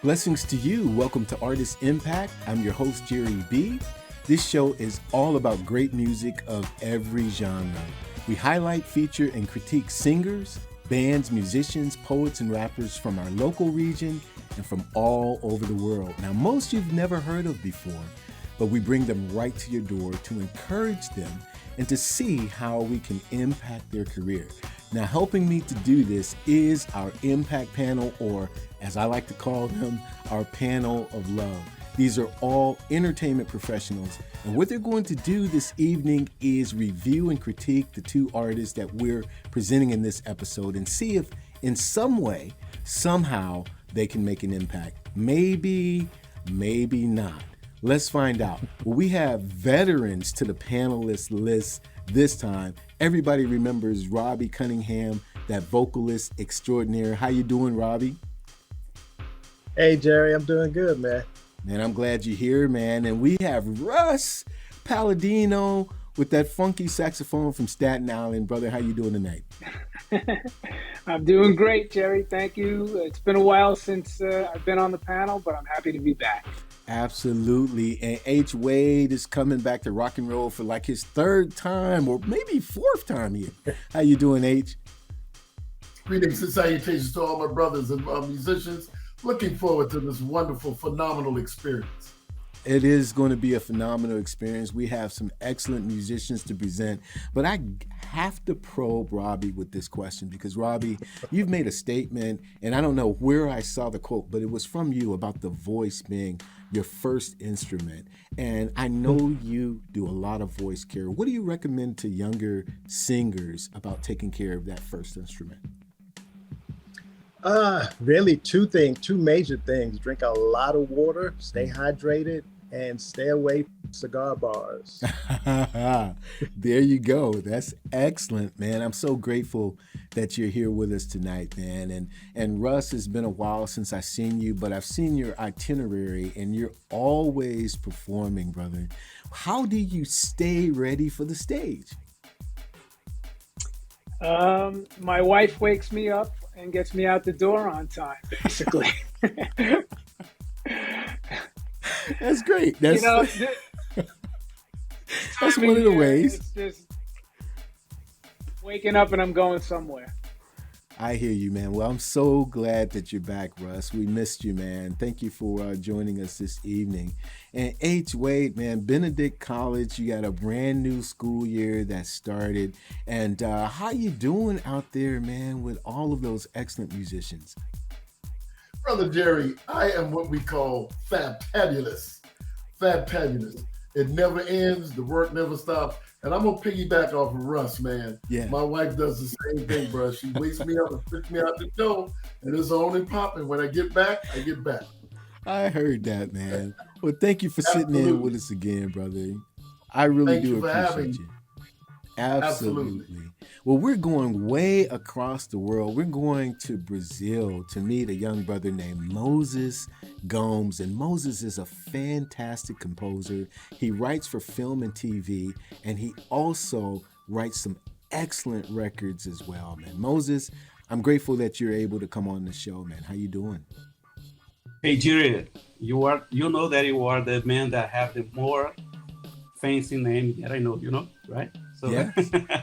Blessings to you. Welcome to Artist Impact. I'm your host, Jere B. This show is all about great music of every genre. We highlight, feature, and critique singers, bands, musicians, poets, and rappers from our local region and from all over the world. Now, most you've never heard of before, but we bring them right to your door to encourage them and to see how we can impact their career. Now, helping me to do this is our Impact Panel, or as I like to call them, our Panel of Love. These are all entertainment professionals, and what they're going to do this evening is review and critique the two artists that we're presenting in this episode and see if in some way, somehow, they can make an impact. Maybe, maybe not. Let's find out. Well, we have veterans to the panelist list this time. Everybody remembers Robbie Cunningham, that vocalist extraordinaire. How you doing, Robbie? Hey, Jerry, I'm doing good, man. Man, I'm glad you're here, man. And we have Russ Paladino with that funky saxophone from Staten Island. Brother, how you doing tonight? I'm doing great, Jerry. Thank you. It's been a while since I've been on the panel, but I'm happy to be back. Absolutely. And H. Wade is coming back to rock and roll for like his third time or maybe fourth time here. How you doing, H? Greetings and salutations to all my brothers and musicians. Looking forward to this wonderful, phenomenal experience. It is going to be a phenomenal experience. We have some excellent musicians to present, but I have to probe Robbie with this question because, Robbie, you've made a statement, and I don't know where I saw the quote, but it was from you about the voice being your first instrument. And I know you do a lot of voice care. What do you recommend to younger singers about taking care of that first instrument? Really two major things. Drink a lot of water, stay hydrated, and stay away from cigar bars. There you go. That's excellent, man. I'm so grateful that you're here with us tonight, man. And Russ, it's been a while since I've seen you, but I've seen your itinerary and you're always performing, brother. How do you stay ready for the stage? My wife wakes me up and gets me out the door on time, basically. That's great. That's that's one of the ways. It's just waking up and I'm going somewhere. I hear you, man. Well, I'm so glad that you're back, Russ. We missed you, man. Thank you for joining us this evening. And H. Wade, man, Benedict College, you got a brand new school year that started. And how you doing out there, man, with all of those excellent musicians? Brother Jerry, I am what we call fabtabulous. Fabtabulous. It never ends. The work never stops. And I'm going to piggyback off of Russ, man. Yeah. My wife does the same thing, bro. She wakes me up and picks me out the door, and it's on and popping. When I get back, I get back. I heard that, man. Well, thank you for sitting in with us again, brother. I really do appreciate you. Absolutely. Well, we're going way across the world. We're going to Brazil to meet a young brother named Moses Gomes. And Moses is a fantastic composer. He writes for film and TV, and he also writes some excellent records as well, man. Moses, I'm grateful that you're able to come on the show, man. How you doing? Hey, Jere, you know that you are the man that have the more fancy name that I know, right? So yeah,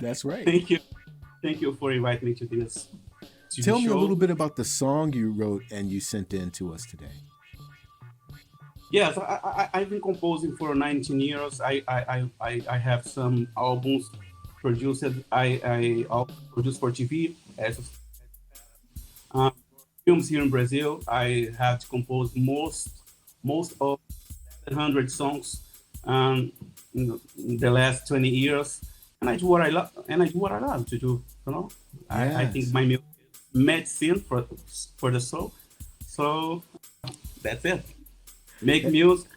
that's right. Thank you for inviting me to this. Tell me a little bit about the song you wrote and you sent in to us today. Yes, I've been composing for 19 years. I have some albums produced. I produce for TV as films here in Brazil. I have to compose most of 700 songs in the last 20 years. And I do what I love, to do. Yes. I think my music is medicine for the soul. So that's it. Make music.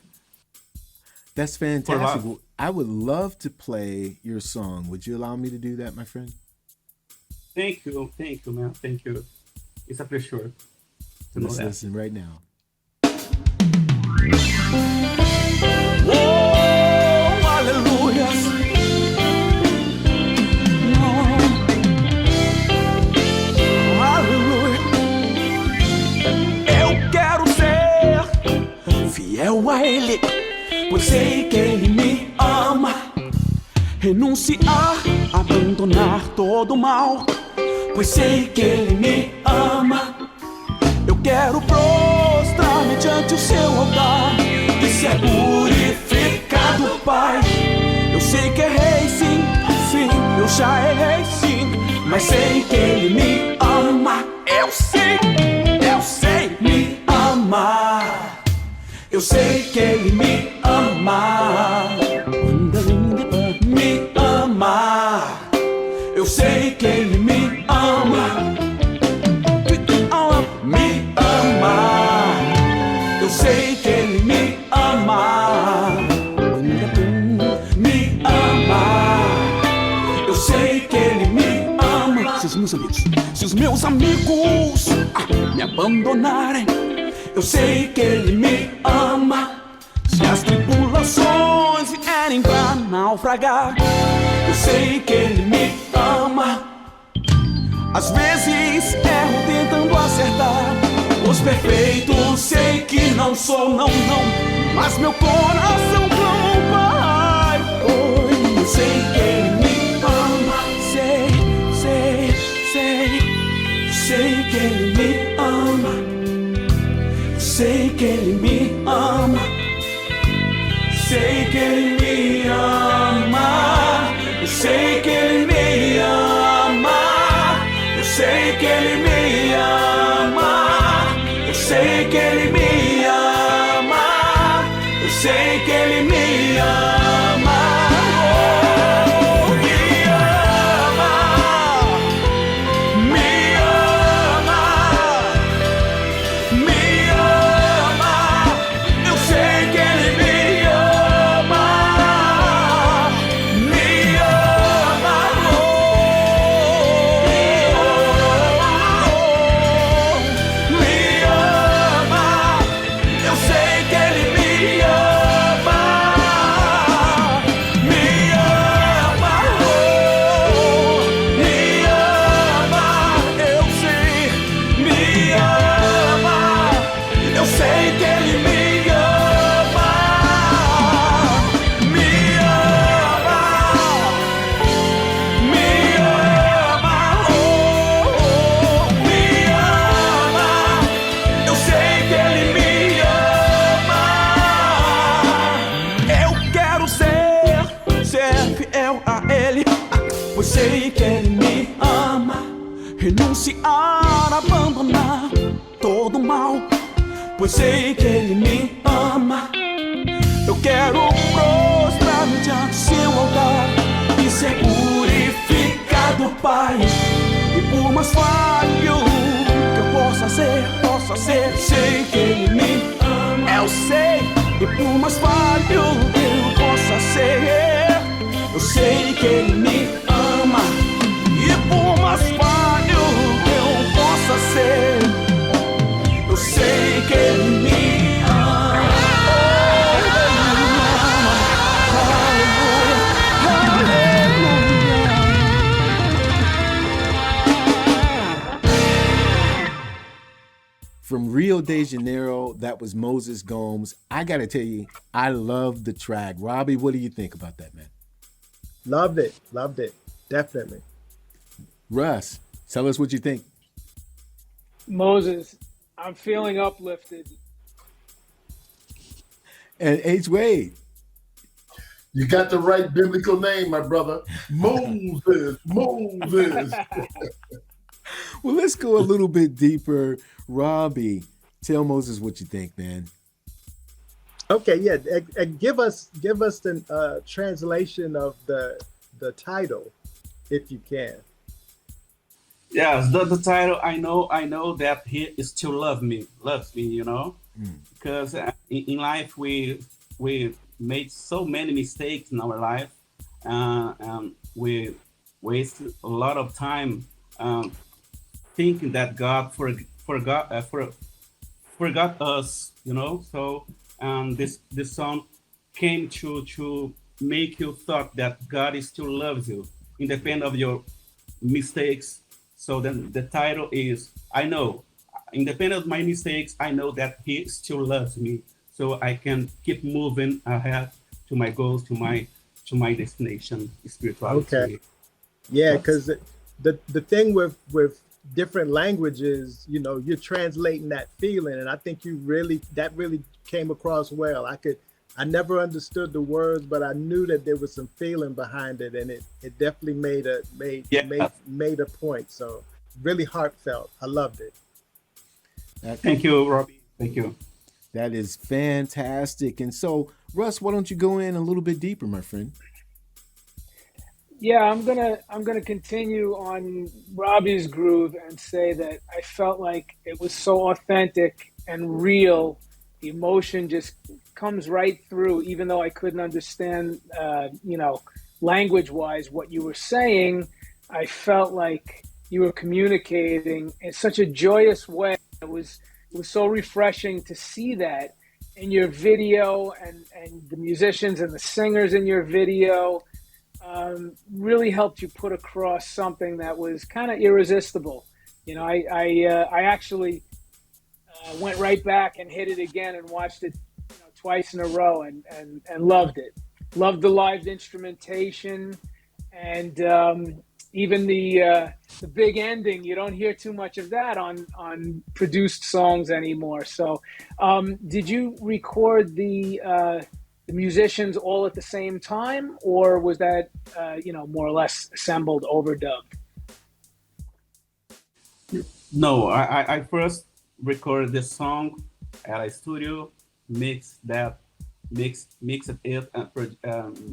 That's fantastic. I would love to play your song. Would you allow me to do that, my friend? Thank you, man. Thank you. It's a pleasure to know Let's that. listen right now. Oh, hallelujah. Aleluia. Eu quero ser ele, pois sei que ele me ama. Renunciar, abandonar todo o mal, pois sei que ele me ama. Eu quero prostrar-me diante o seu altar e ser purificado, Pai. Eu sei que errei, sim, sim, eu já errei, sim, mas sei que ele me ama. Eu sei, me ama. Eu sei que ele me ama. Me ama. Eu sei que ele me ama. Me ama. Eu sei que ele me ama. Me ama. Eu sei que ele me ama. Se os meus amigos me abandonarem, eu sei que ele me ama. Se as tribulações vierem pra naufragar, eu sei que ele me ama. Às vezes erro tentando acertar, os perfeitos sei que não sou, não, mas meu coração clama, Pai. Oh, eu sei que ele me ama. Sei que ele me ama. Sei que ele me ama. Sei que ele me ama. Eu sei que ele me ama. Eu sei que ele me ama. Eu sei que ele me ama. Eu sei que ele me ama. Oh, me ama. Me ama. Me ama. Eu sei que ele me ama. Me ama. Me ama. Eu sei que ele me ama. Me ama. Me ama. Eu sei. Me ama. Eu sei que ele me ama. Me ama. Me ama. Me ama. Eu sei que ele me ama. Eu quero ser fiel a ele, pois sei que ele me ama. Renunciar, abandonar todo o mal, pois sei que ele me ama. Eu quero prostrar-me diante do seu altar e ser purificado, Pai. E por mais falho que eu possa ser, sei que ele me ama. Eu sei, e por mais falho que eu possa ser, eu sei que ele me ama. E por mais falho que eu possa ser, eu sei que ele me ama. From Rio de Janeiro, that was Moses Gomes. I got to tell you, I love the track. Robbie, what do you think about that, man? Loved it, definitely. Russ, tell us what you think. Moses, I'm feeling uplifted. And H. Wade. You got the right biblical name, my brother. Moses. Well, let's go a little bit deeper. Robbie, tell Moses what you think, man. Okay, yeah, and give us the translation of the title, if you can. Yes, the title. I know that he still loves me, you know, because in life we made so many mistakes in our life, and we waste a lot of time thinking that God forgot us, you know. So this song came to make you thought that God still loves you, independent of your mistakes. So then the title is, I know, independent of my mistakes, I know that he still loves me. so I can keep moving ahead to my goals, to my destination, spirituality. Okay. Yeah, That's- because the thing with different languages, you know, you're translating that feeling, and I think that really came across well. I never understood the words, but I knew that there was some feeling behind it, and it definitely Yeah. made a point. So really heartfelt. I loved it. That, Thank you, Robbie. Thank you. that is fantastic. And so, Russ, why don't you go in a little bit deeper, my friend? Yeah, I'm gonna continue on Robbie's groove and say that I felt like it was so authentic and real. The emotion just comes right through, even though I couldn't understand, language-wise what you were saying. I felt like you were communicating in such a joyous way. It was so refreshing to see that in your video, and the musicians and the singers in your video really helped you put across something that was kind of irresistible. I actually went right back and hit it again and watched it, twice in a row, and loved it. Loved the live instrumentation, and even the big ending. You don't hear too much of that on produced songs anymore. So, did you record the musicians all at the same time, or was that more or less assembled, overdubbed? No, I first recorded the song at a studio, mix it,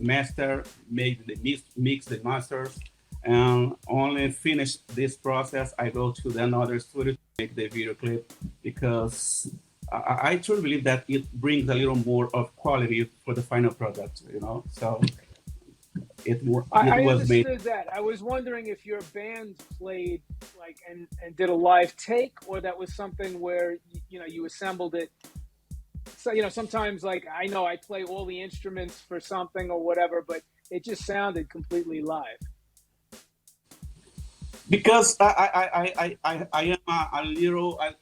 master, mix the masters, and only finish this process. I go to another studio to make the video clip, because I truly believe that it brings a little more of quality for the final product. So I it was understood made. that. I was wondering if your band played and did a live take, or that was something where you assembled it. So sometimes, like, I know I play all the instruments for something or whatever, but it just sounded completely live. Because I am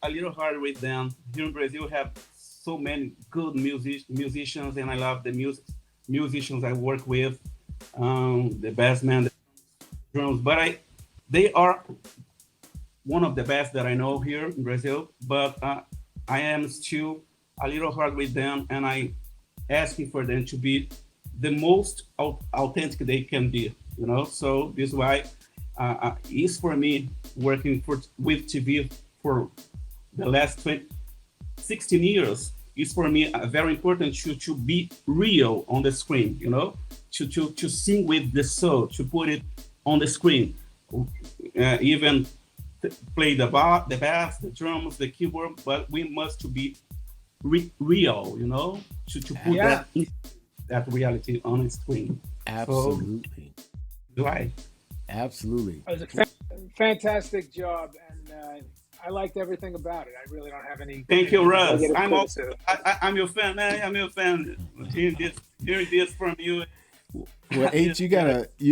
a little hard with them. Here in Brazil, we have so many good musicians, and I love the musicians I work with, the bass man, the drums. But they are one of the best that I know here in Brazil. But I am still a little hard with them, and I asking for them to be the most authentic they can be. So this is why. Is for me working with TV for the last 16 years. Is for me very important to be real on the screen, to sing with the soul, to put it on the screen, even play the bass, the drums, the keyboard, but we must to be real, to put that reality on the screen. Absolutely. So, right. Absolutely. It was a fantastic job, and I liked everything about it. I really don't have any. Thank you, Russ. criticism. I'm your fan, man. I'm your fan. Hearing this from you. Well, H, you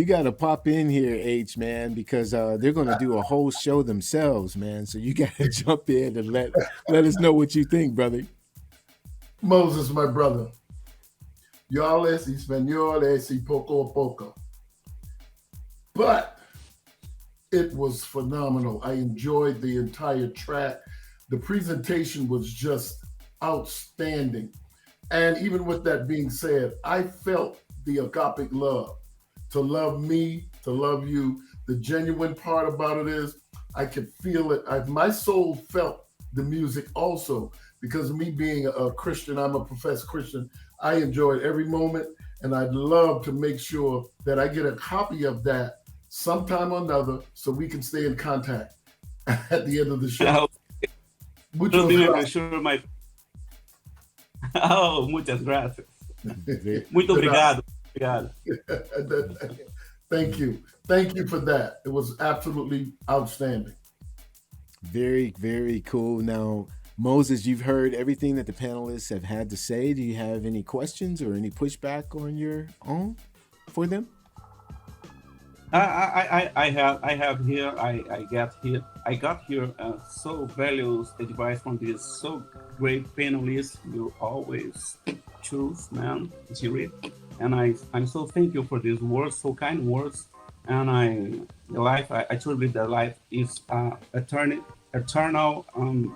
gotta pop in here, H, man, because they're gonna do a whole show themselves, man. So you gotta jump in and let us know what you think, brother. Moses, my brother. Yo hablas español y poco a poco. But it was phenomenal. I enjoyed the entire track. The presentation was just outstanding. And even with that being said, I felt the agape love, to love me, to love you. The genuine part about it is I could feel it. My soul felt the music also, because of me being a Christian, I'm a professed Christian. I enjoyed every moment, and I'd love to make sure that I get a copy of that sometime or another, so we can stay in contact at the end of the show. Muchas gracias. Muito obrigado. Thank you. Thank you for that. It was absolutely outstanding. Very, very cool. Now, Moses, you've heard everything that the panelists have had to say. Do you have any questions or any pushback on your own for them? I have here. I got here so valuable advice from this so great panelists you always choose, man, Jere. And I'm so thank you for these words, so kind words. And I truly believe that life is eternal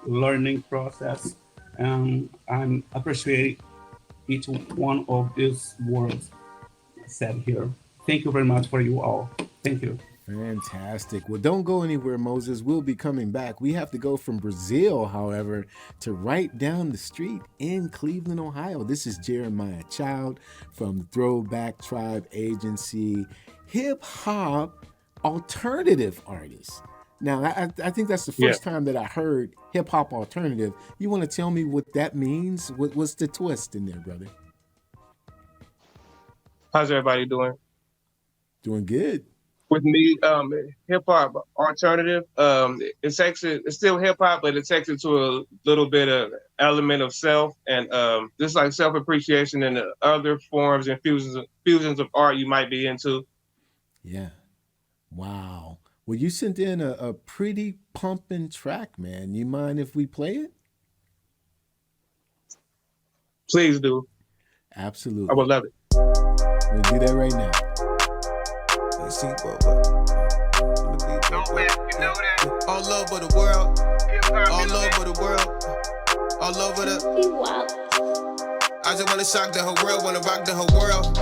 learning process. And I appreciate each one of these words said here. Thank you very much for you all. Thank you. Fantastic. Well, don't go anywhere, Moses. We'll be coming back. We have to go from Brazil, however, to right down the street in Cleveland, Ohio. This is Jeremiah Child from the Throwback Tribe Agency, hip hop alternative artist. Now, I think that's the first time that I heard hip hop alternative. You want to tell me what that means? What's the twist in there, brother? How's everybody doing? Doing good. With me, hip hop alternative. It's still hip hop, but it takes it to a little bit of element of self and just like self appreciation and the other forms and fusions of art you might be into. Yeah. Wow. Well, you sent in a pretty pumping track, man. You mind if we play it? Please do. Absolutely. I would love it. We'll do that right now. All over the world, all over the world, all over the. I just wanna shock the whole world, wanna rock the whole world.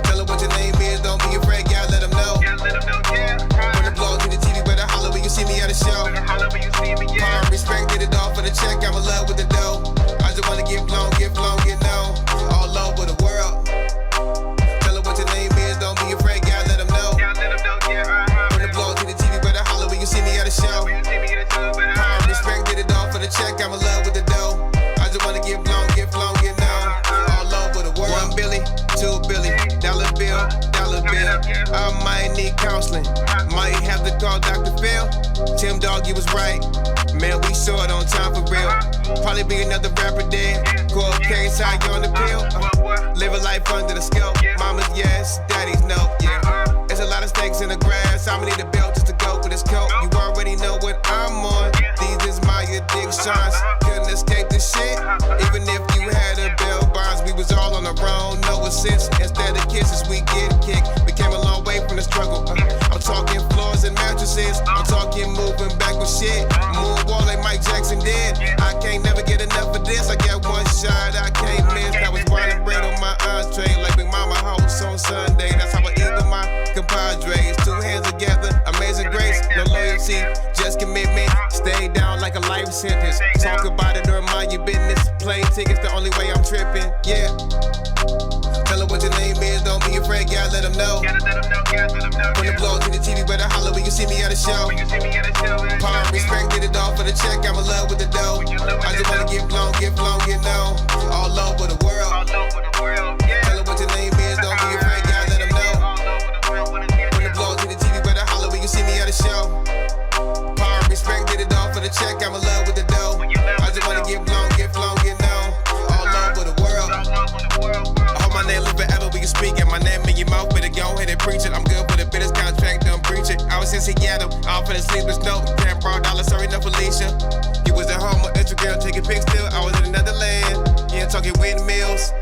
Tell her what your name is, don't be afraid, yeah, let them know. When the blog to the TV, better holler when you see me at a show. Power, respect, get it all for the check, I'm in love with the dough. I just wanna get blown, get known, all over the world. Tell her what your name is, don't be afraid, yeah, let them know. When the blog to the TV, better holler when you see me at a show. Power, respect, get it all for the check, I'm in love with the dough. I just wanna get blown, get known, all over the world. 1 Billy, 2 Billy, dollar bill. I might need counseling, might have to call Dr. Phil. Tim Dog, you was right, man, we short on time for real. Probably be another rapper dead, cold case, how you on the pill? Live a life under the scope, mama's yes, daddy's no, yeah. There's a lot of snakes in the grass, I'ma need a belt just to go with this coat. You already know what I'm on, these is my addictions. Couldn't escape this shit, even if you had a bell bonds. We was all on the road, no assist. Instead of kisses, we get kicked. We came a long way from the struggle. I'm talking floors and mattresses. I'm talking moving back with shit. Moonwall like Mike Jackson did. I can't never get enough of this. I got one shot, I can't miss. I was winding bread on my entree like Big Mama hosts on Sunday. That's how I eat with my compadres. 2 hands together, amazing grace. No loyalty, just commitment. Stay down like a life sentence. Talk about it or mind your business. Plane tickets the only way I'm tripping, yeah. Tell her what your name is, don't be afraid, yeah, let them know. When the blog to the TV, better holler when you see me at a show. Power, respect, get it all for the check, I'm in love with the dough. I just wanna get blown, get known, all over the world. Tell her what your name is, don't be afraid, yeah, let them know. When the blog to the TV, better holler when you see me at a show. Power, respect, get it all for the check, I'm in love with the dough. I just wanna get blown, get known, all over the world. I hope my name live forever when you speak, and my name in your mouth, better go ahead and preach it. I'm good for the business contract, don't preach it. I was in Seattle, all for the sleepless note. $10 sorry, no Felicia. You was at home with Instagram taking pics still. I was in another land, yeah, talking windmills.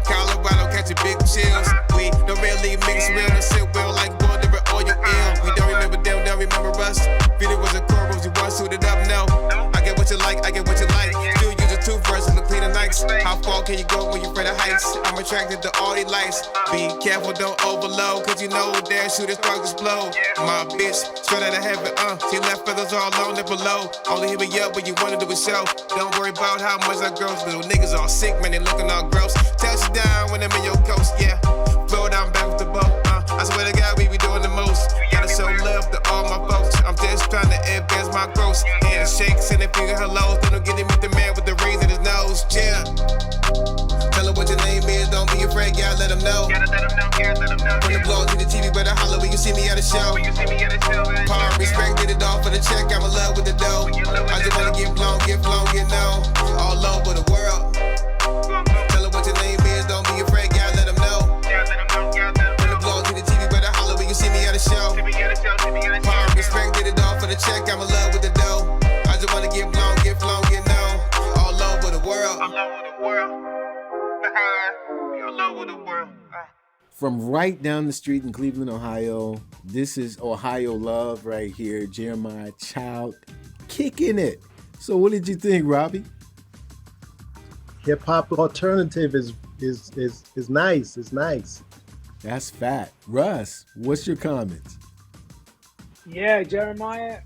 Colorado catching big chills. We don't really mix well and sit well like water and oil ill. We don't remember them, don't remember us. Feeling was a core rose, you want suited up, no. I get what you like, I get what you like. Still use a toothbrush and look clean and nice. How far can you go when you're afraid of heights? I'm attracted to all these lights. Be careful, don't overload, cause you know that shooters start to explode. My bitch, straight out of heaven, she left feathers all on and below. Only hit me up when you wanna do a show. Don't worry about how much I gross. Little niggas all sick, man, they looking all gross. Touch you down when I'm in your coast, yeah. Flow down back with the boat, I swear to God, we be doing the most. Gotta show love to all my folks. I'm just trying to advance my growth. Handshakes and a finger hellos. Don't get him with the man with the rings in his nose, yeah. Tell her what your name is, don't be afraid, yeah, let them know. When the blog to the TV, better holler when you see me at a show. Power, respect, get it all for the check, I'm in love with the dough. I just wanna get blown, get known, all over the world. Tell her what your name is, don't be afraid, yeah, let them know. When the blog to the TV, better holler when you All over the world. We all over the world. From right down the street in Cleveland, Ohio, this is Ohio Love right here. Jeremiah Child kicking it. So what did you think, Robbie? Hip hop alternative is nice. It's nice. That's fat. Russ, what's your comments? Yeah, Jeremiah,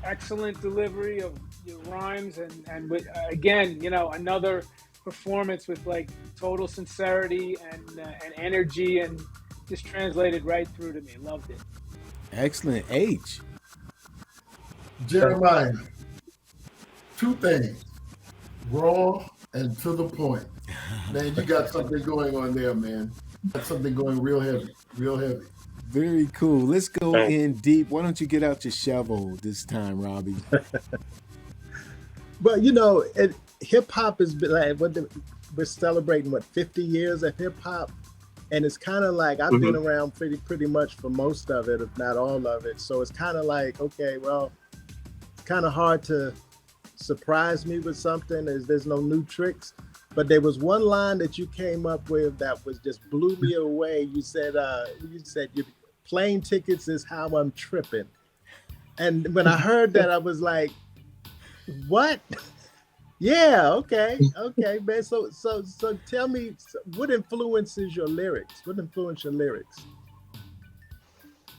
excellent delivery of your rhymes, and with, again, you know, another performance with like total sincerity and energy, and just translated right through to me. Loved it. Excellent. H. Jeremiah, two things, raw and to the point. Man, you got something going on there, man. Got something going real heavy, real heavy. Very cool. Let's go in deep. Why don't you get out your shovel this time, Robbie? But you know, hip hop has been like we're celebrating 50 years of hip hop, and it's kind of like I've been around pretty much for most of it, if not all of it. So it's kind of like, okay, well, it's kind of hard to surprise me with something. There's no new tricks. But there was one line that you came up with that was just blew me away. You said your plane tickets is how I'm tripping. And when I heard that, I was like, what? Yeah, okay, man. So tell me, what influences your lyrics? What influenced your lyrics?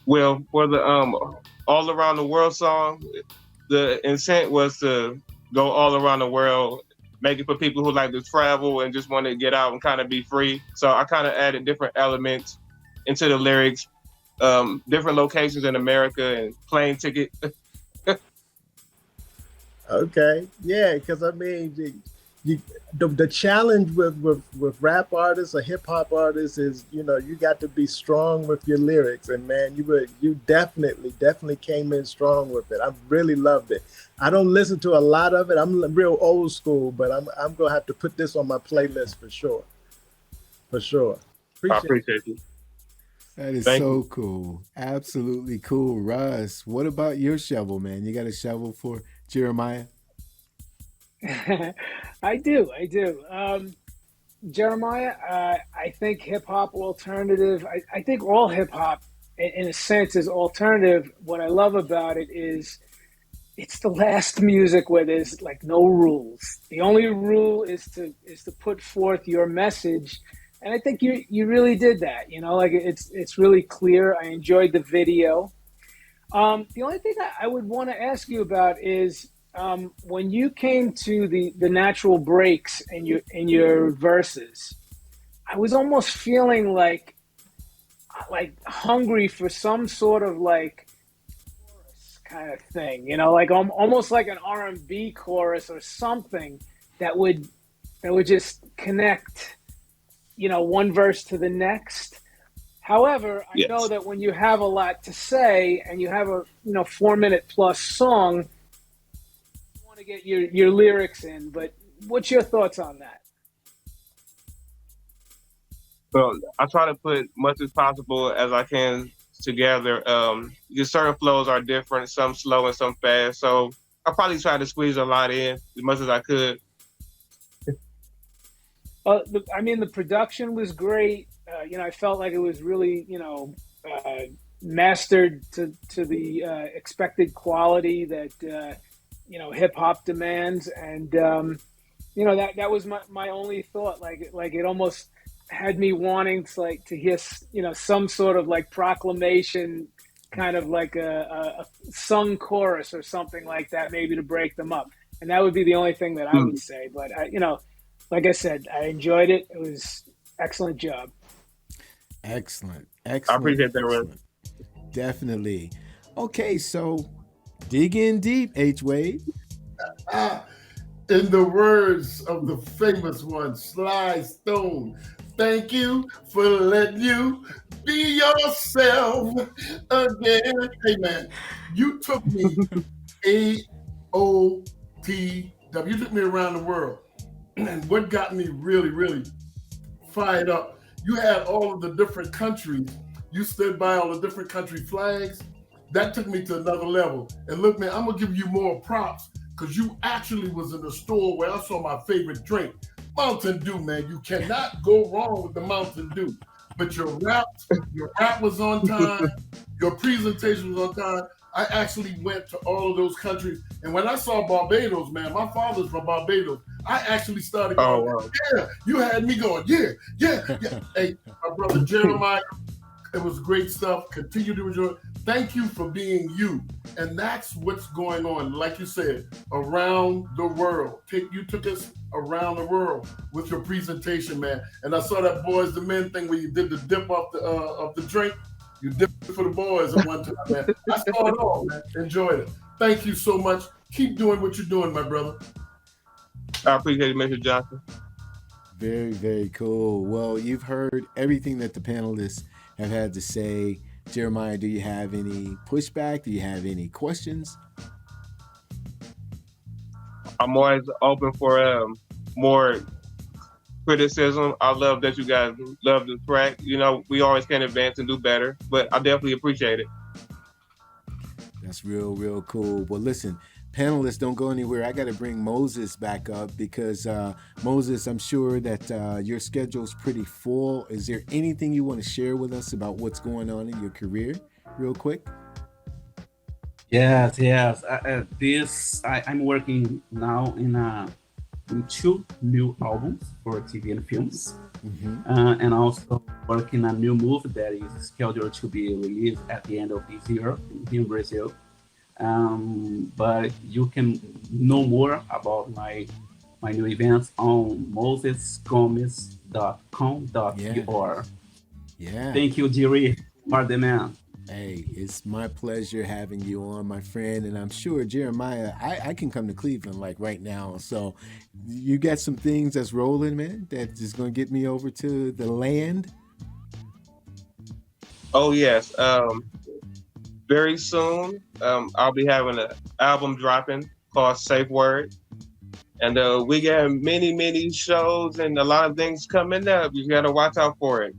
Well, for the All Around the World song, the intent was to go all around the world, make it for people who like to travel and just want to get out and kind of be free. So I kind of added different elements into the lyrics, different locations in America and plane ticket. Okay, yeah, because I mean, the challenge with rap artists or hip hop artists is, you know, you got to be strong with your lyrics, and man, you definitely came in strong with it. I really loved it. I don't listen to a lot of it. I'm real old school, but I'm gonna have to put this on my playlist for sure. For sure. I appreciate you. That is so cool. Absolutely cool. Russ, what about your shovel, man? You got a shovel for Jeremiah? I do. Jeremiah, I think hip hop alternative. I think all hip hop, in a sense, is alternative. What I love about it is it's the last music where there's like no rules. The only rule is to put forth your message. And I think you really did that. You know, like it's really clear. I enjoyed the video. The only thing I would want to ask you about is when you came to the natural breaks in your verses, I was almost feeling like hungry for some sort of like chorus kind of thing. You know, like almost like an R&B chorus or something that would just connect, you know, one verse to the next. However, I know that when you have a lot to say and you have a 4-minute plus song, you want to get your lyrics in. But what's your thoughts on that? Well, I try to put much as possible as I can together. Just certain flows are different, some slow and some fast. So I probably try to squeeze a lot in as much as I could. I mean, the production was great. I felt like it was really, mastered to the expected quality that, hip hop demands. And, that was my only thought. Like it almost had me wanting to hear, some sort of like proclamation, kind of like a sung chorus or something like that, maybe to break them up. And that would be the only thing that I would say. But, like I said, I enjoyed it. It was excellent job. Excellent. I appreciate that, Russ. Definitely. Okay, so dig in deep, H-Wade. In the words of the famous one, Sly Stone, thank you for letting you be yourself again. Hey, man, you took me AOTW. You took me around the world. And what got me really, really fired up, you had all of the different countries. You stood by all the different country flags. That took me to another level. And look, man, I'm going to give you more props because you actually was in the store where I saw my favorite drink, Mountain Dew, man. You cannot go wrong with the Mountain Dew. But your rap was on time, your presentation was on time. I actually went to all of those countries. And when I saw Barbados, man, my father's from Barbados. I actually started going, yeah, you had me going, yeah. Hey, my brother Jeremiah, it was great stuff. Continue to enjoy. Thank you for being you. And that's what's going on, like you said, around the world. You took us around the world with your presentation, man. And I saw that Boys to Men thing where you did the dip off the drink. You dipped it for the boys at one time, man. I saw it all, man. Enjoyed it. Thank you so much. Keep doing what you're doing, my brother. I appreciate it, Mr. Johnson. Very, very cool. Well, you've heard everything that the panelists have had to say. Jeremiah, do you have any pushback? Do you have any questions? I'm always open for more criticism. I love that you guys love the track. You know, we always can advance and do better, but I definitely appreciate it. That's real, real cool. Well, listen, panelists, don't go anywhere. I got to bring Moses back up because Moses, I'm sure that your schedule's pretty full. Is there anything you want to share with us about what's going on in your career real quick? Yes. I'm working now in 2 new albums for TV and films, and also working on a new movie that is scheduled to be released at the end of this year in Brazil. But you can know more about my new events on mosesgomes.com.br. Yeah. Thank you, Jere, for the man. Hey, it's my pleasure having you on, my friend. And I'm sure, Jeremiah, I can come to Cleveland like right now. So you got some things that's rolling, man, that's just going to get me over to the land? Oh, yes. Very soon, I'll be having an album dropping called Safe Word. And we got many shows and a lot of things coming up. You got to watch out for it.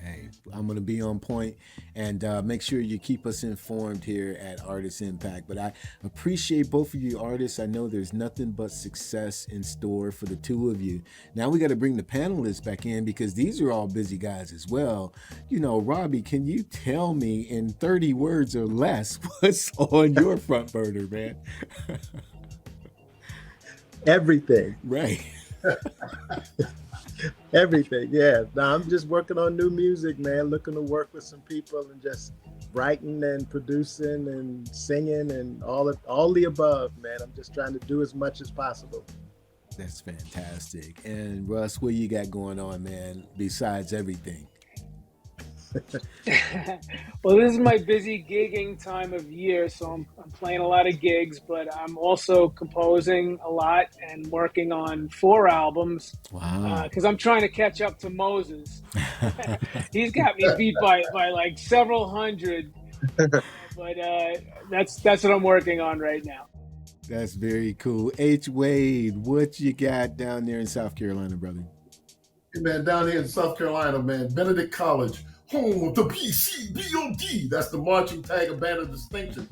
Hey, I'm going to be on point and make sure you keep us informed here at Artist Impact. But I appreciate both of you artists. I know there's nothing but success in store for the two of you. Now we got to bring the panelists back in because these are all busy guys as well. You know, Robbie, can you tell me in 30 words or less what's on your front burner, man? Everything. Right. Everything, yeah. Now I'm just working on new music, man. Looking to work with some people and just writing and producing and singing and all the above, man. I'm just trying to do as much as possible. That's fantastic. And Russ, what you got going on, man, besides everything? Well, this is my busy gigging time of year, so I'm playing a lot of gigs, but I'm also composing a lot and working on 4 albums. Wow. Because I'm trying to catch up to Moses. He's got me beat by like several hundred. But that's what I'm working on right now. That's very cool. H. Wade, what you got down there in South Carolina, brother? Hey, man, down here in South Carolina, man, Benedict College, home of the PCBOD. That's the marching tag of Band of Distinction.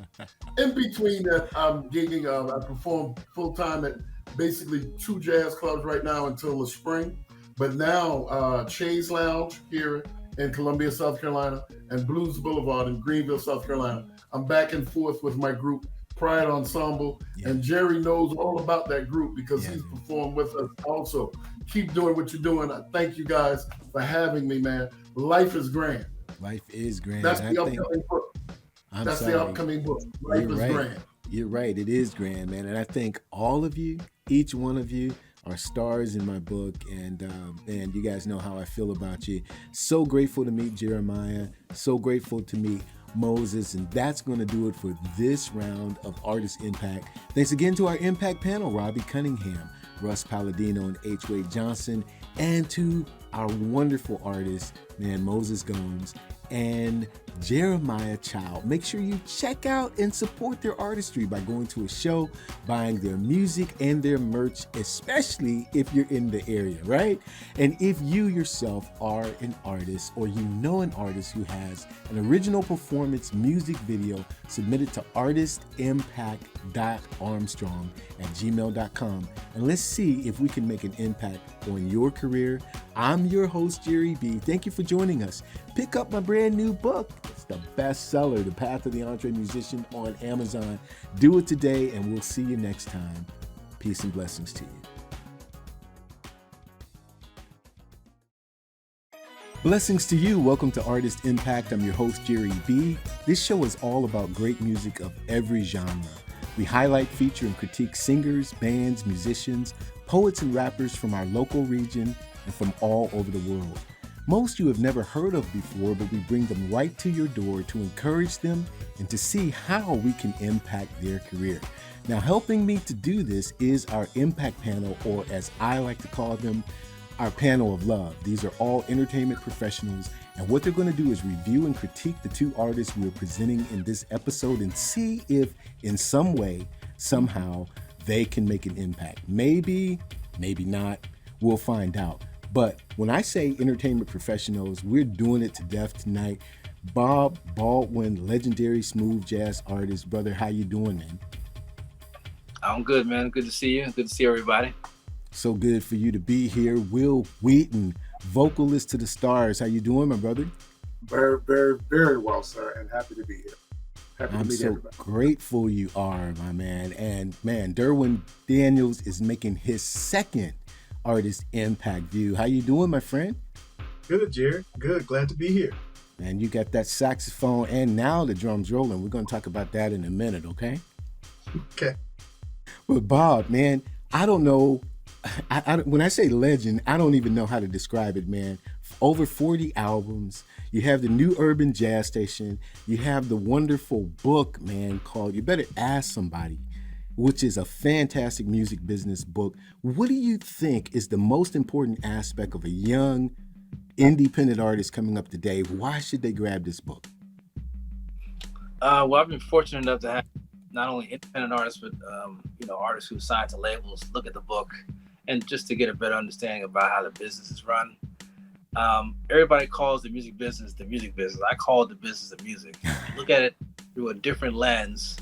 In between that, I'm gigging. I perform full-time at basically 2 jazz clubs right now until the spring. But now, Chase Lounge here in Columbia, South Carolina, and Blues Boulevard in Greenville, South Carolina. I'm back and forth with my group, Pride Ensemble, and Jerry knows all about that group because he's performed with us also. Keep doing what you're doing. I thank you guys for having me, man. Life is grand. Life is grand. That's the upcoming book. The upcoming book. Life is grand. You're right. It is grand, man. And I think all of you, each one of you, are stars in my book. And man, you guys know how I feel about you. So grateful to meet Jeremiah. So grateful to meet Moses. And that's going to do it for this round of Artist Impact. Thanks again to our Impact panel, Robbie Cunningham, Russ Paladino, and H. Wade Johnson, and to our wonderful artists, man, Moses Gomes and Jeremiah Child. Make sure you check out and support their artistry by going to a show, buying their music and their merch, especially if you're in the area, right? And if you yourself are an artist or you know an artist who has an original performance music video, submit it to artistimpact.armstrong@gmail.com, and let's see if we can make an impact on your career. I'm your host, Jere B. Thank you for joining us. Pick up my brand new book. It's the bestseller, The Path of the Entre Musician, on Amazon. Do it today, and we'll see you next time. Peace and blessings to you. Blessings to you. Welcome to Artist Impact. I'm your host, Jere B. This show is all about great music of every genre. We highlight, feature, and critique singers, bands, musicians, poets, and rappers from our local region and from all over the world. Most you have never heard of before, but we bring them right to your door to encourage them and to see how we can impact their career. Now, helping me to do this is our Impact Panel, or as I like to call them, our panel of love. These are all entertainment professionals, and what they're going to do is review and critique the two artists we are presenting in this episode and see if in some way, somehow, they can make an impact. Maybe, maybe not. We'll find out. But when I say entertainment professionals, we're doing it to death tonight. Bob Baldwin, legendary smooth jazz artist. Brother, how you doing, man? I'm good, man. Good to see you. Good to see everybody. So good for you to be here. Will Wheaton, vocalist to the stars. How you doing, my brother? Very, very, very well, sir, and happy to be here. I'm so grateful you are, my man. And man, Derwin Daniels is making his second Artist Impact View. How you doing, my friend? Good, Jerry. Good. Glad to be here. Man, you got that saxophone and now the drums rolling. We're going to talk about that in a minute, okay? Okay. But Bob, man, I don't know. When I say legend, I don't even know how to describe it, man. Over 40 albums. You have the new urban jazz station. You have the wonderful book, man, called You Better Ask Somebody, which is a fantastic music business book. What do you think is the most important aspect of a young independent artist coming up today? Why should they grab this book? Well, I've been fortunate enough to have not only independent artists, but artists who signed to labels look at the book, and just to get a better understanding about how the business is run. Everybody calls the music business the music business. I call it the business of music. If you look at it through a different lens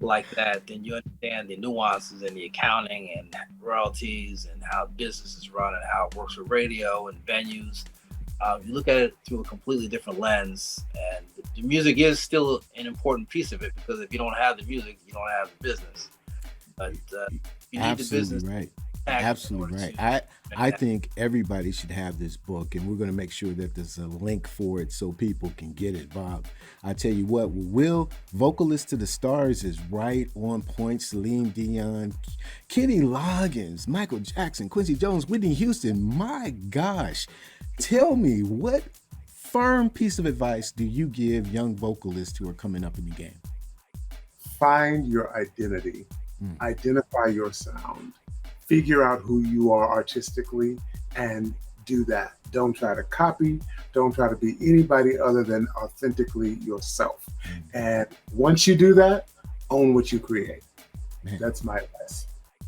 like that, then you understand the nuances and the accounting and royalties and how business is run and how it works with radio and venues. You look at it through a completely different lens, and the music is still an important piece of it, because if you don't have the music, you don't have the business. But you need the business. Right. Absolutely right. I think everybody should have this book, and we're going to make sure that there's a link for it so people can get it, Bob. I tell you what, Will, vocalist to the stars, is right on point. Celine Dion, Kenny Loggins, Michael Jackson, Quincy Jones, Whitney Houston. My gosh, tell me, what firm piece of advice do you give young vocalists who are coming up in the game? Find your identity. Identify your sound. Figure out who you are artistically and do that. Don't try to copy. Don't try to be anybody other than authentically yourself. And once you do that, own what you create. Man. That's my advice.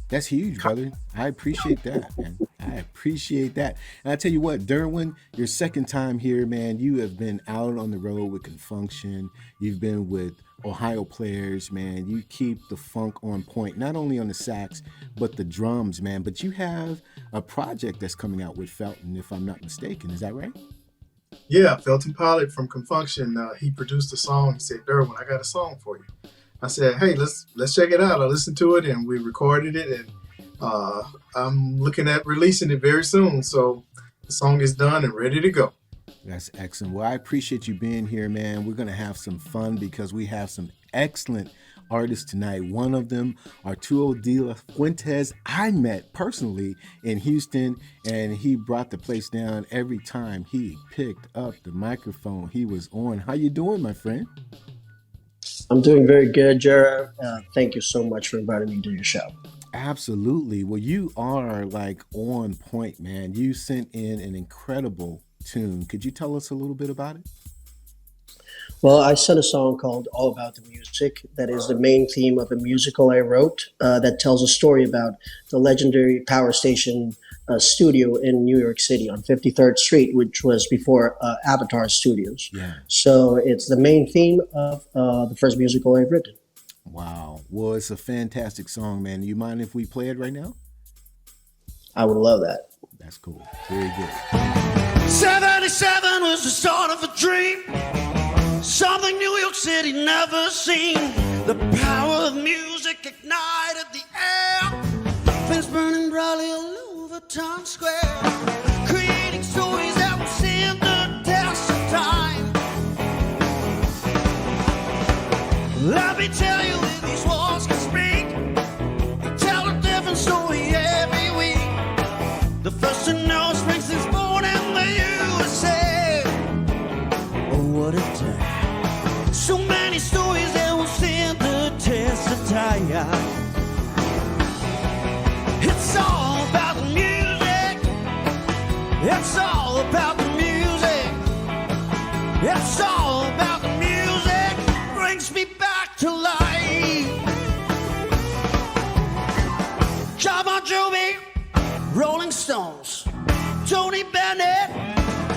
That's huge, brother. I appreciate that, man. I appreciate that. And I tell you what, Derwin, your second time here, man, you have been out on the road with Confunction. You've been with Ohio Players, man. You keep the funk on point, not only on the sax, but the drums, man. But you have a project that's coming out with Felton, if I'm not mistaken. Is that right? Yeah, Felton Pilot from Confunction. He produced a song. He said, Derwin, I got a song for you. I said, hey, let's check it out. I listened to it and we recorded it, and I'm looking at releasing it very soon. So the song is done and ready to go. That's excellent. Well, I appreciate you being here, man. We're going to have some fun because we have some excellent artists tonight. One of them, Arturo de la Fuentes, I met personally in Houston, and he brought the place down every time he picked up the microphone he was on. How you doing, my friend? I'm doing very good, Jere. Thank you so much for inviting me to your show. Absolutely. Well, you are like on point, man. You sent in an incredible tune. Could you tell us a little bit about it? Well, I sent a song called All About the Music that is the main theme of a musical I wrote that tells a story about the legendary power station studio in New York City on 53rd Street, which was before Avatar Studios. Yeah. So it's the main theme of the first musical I've written. Wow. Well, it's a fantastic song, man. You mind if we play it right now? I would love that. That's cool. Very good. 77 was the start of a dream. Something New York City never seen. The power of music ignited the air. Flames burning brightly all over Times Square. Creating stories that will stand the test of time. Let me tell you, if these walls can speak, they tell a different story every week. The first to know Springsteen's born in the USA. Oh, what a day. So many stories that will stand the test of time. It's all about the music. It's all about the music. It's all about the music. Brings me back to life. John Bon Jovi, Rolling Stones, Tony Bennett,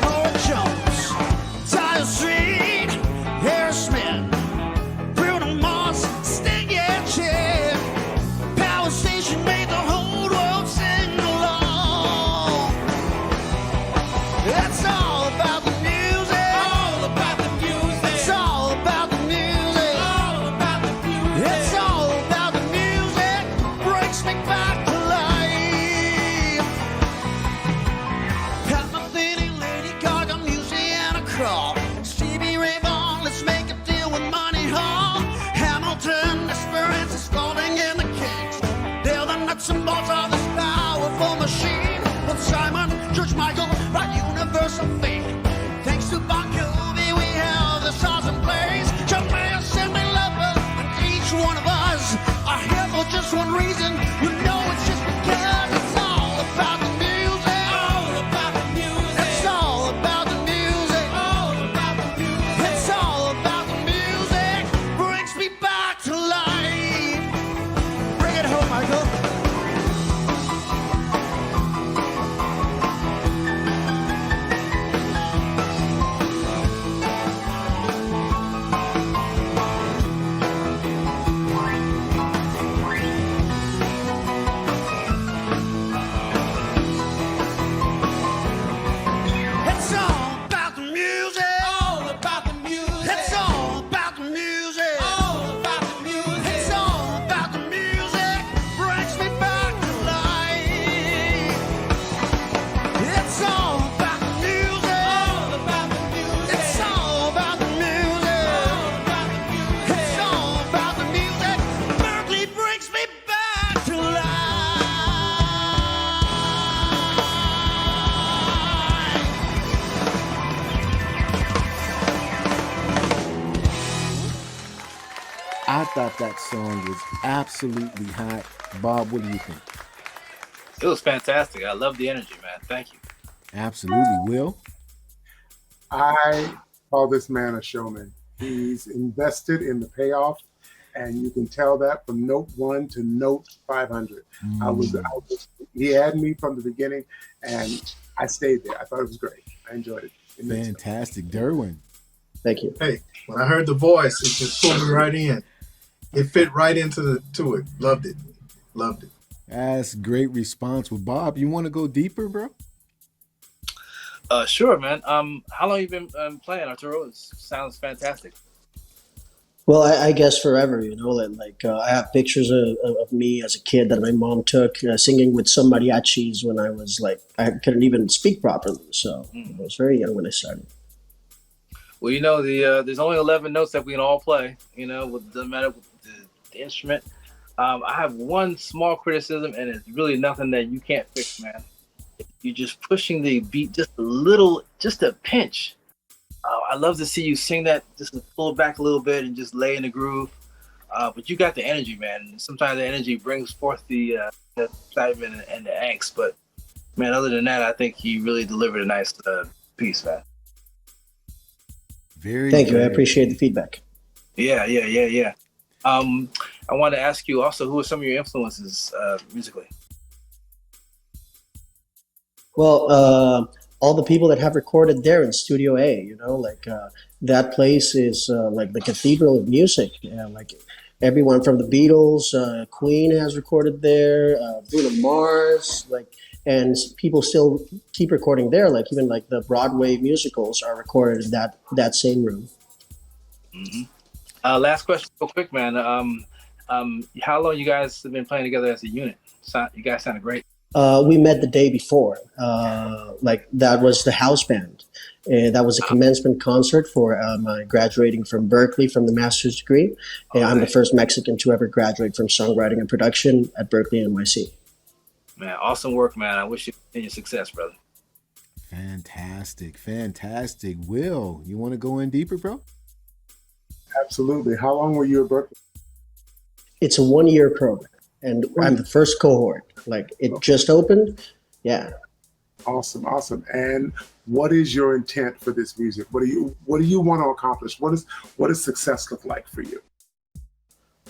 Nora Jones, Tyler Street, Aerosmith, Bruno Mars, Sting and Cher. Power Station made the whole world sing along. It's all about the music. All about the music. It's all about the music. All about the music. It's all about the music. Brings me back to life. Pat Metheny, Lady Gaga, Musiana Crawl, Stevie Ray Vaughan, let's make a deal with Money Hall. Hamilton, Esperance is calling in the Kings. They're the nuts and bolts of this powerful machine. With Simon, George Michael, right universal fate. Thanks to Bon Jovi, we have the stars in place. John Mayer, Cyndi Lauper, and each one of us are here for just one reason. You know it's just because it's all about the music. All about the music. It's all about the music. All about the music. It's all about the music. Brings me back to life. Bring it home, Michael. It's all about the music. All about the music. It's all about the music. All about the music. It's all about the music. Brings me back to life. It's all about the music. All about the music. It's all about the music. All about the music. It's all about the music. Berkeley brings me back to life. I thought that song was absolutely hot. Bob, what do you think? It was fantastic. I love the energy, man. Thank you. Absolutely. Will? I call this man a showman. He's invested in the payoff, and you can tell that from note 1 to note 500. He had me from the beginning, and I stayed there. I thought it was great. I enjoyed it. Fantastic. Derwin? Thank you. Hey, when I heard the voice, it just pulled me right in. It fit right into it. Loved it. Loved it. That's great response. Well, Bob, you want to go deeper, bro? Sure, man. How long you been playing, Arturo? It sounds fantastic. Well, I guess forever, you know, I have pictures of me as a kid that my mom took singing with some mariachis when I was I couldn't even speak properly. So I was very young when I started. Well, you know, there's only 11 notes that we can all play, you know, doesn't matter with the instrument. I have one small criticism, and it's really nothing that you can't fix, man. You're just pushing the beat just a little, just a pinch. I love to see you sing that, just to pull it back a little bit and just lay in the groove. But you got the energy, man. Sometimes the energy brings forth the excitement and the angst. But, man, other than that, I think he really delivered a nice piece, man. Thank you. I appreciate the feedback. Yeah. I want to ask you also, who are some of your influences musically? Well, all the people that have recorded there in Studio A, that place is like the cathedral of music. Like everyone from the Beatles, Queen has recorded there, Bruno Mars, and people still keep recording there. Like even like the Broadway musicals are recorded in that same room. Mm-hmm. Last question, real quick, man. How long you guys have been playing together as a unit? You guys sounded great. We met the day before. That was the house band. That was a commencement concert for my graduating from Berkeley from the master's degree. I'm the first Mexican to ever graduate from songwriting and production at Berkeley NYC. Man, awesome work, man. I wish you continued success, brother. Fantastic. Will, you want to go in deeper, bro? Absolutely. How long were you at Berkeley? It's a 1-year program, and I'm the first cohort. Like it just opened. Yeah. Awesome. And what is your intent for this music? What do you want to accomplish? What does success look like for you?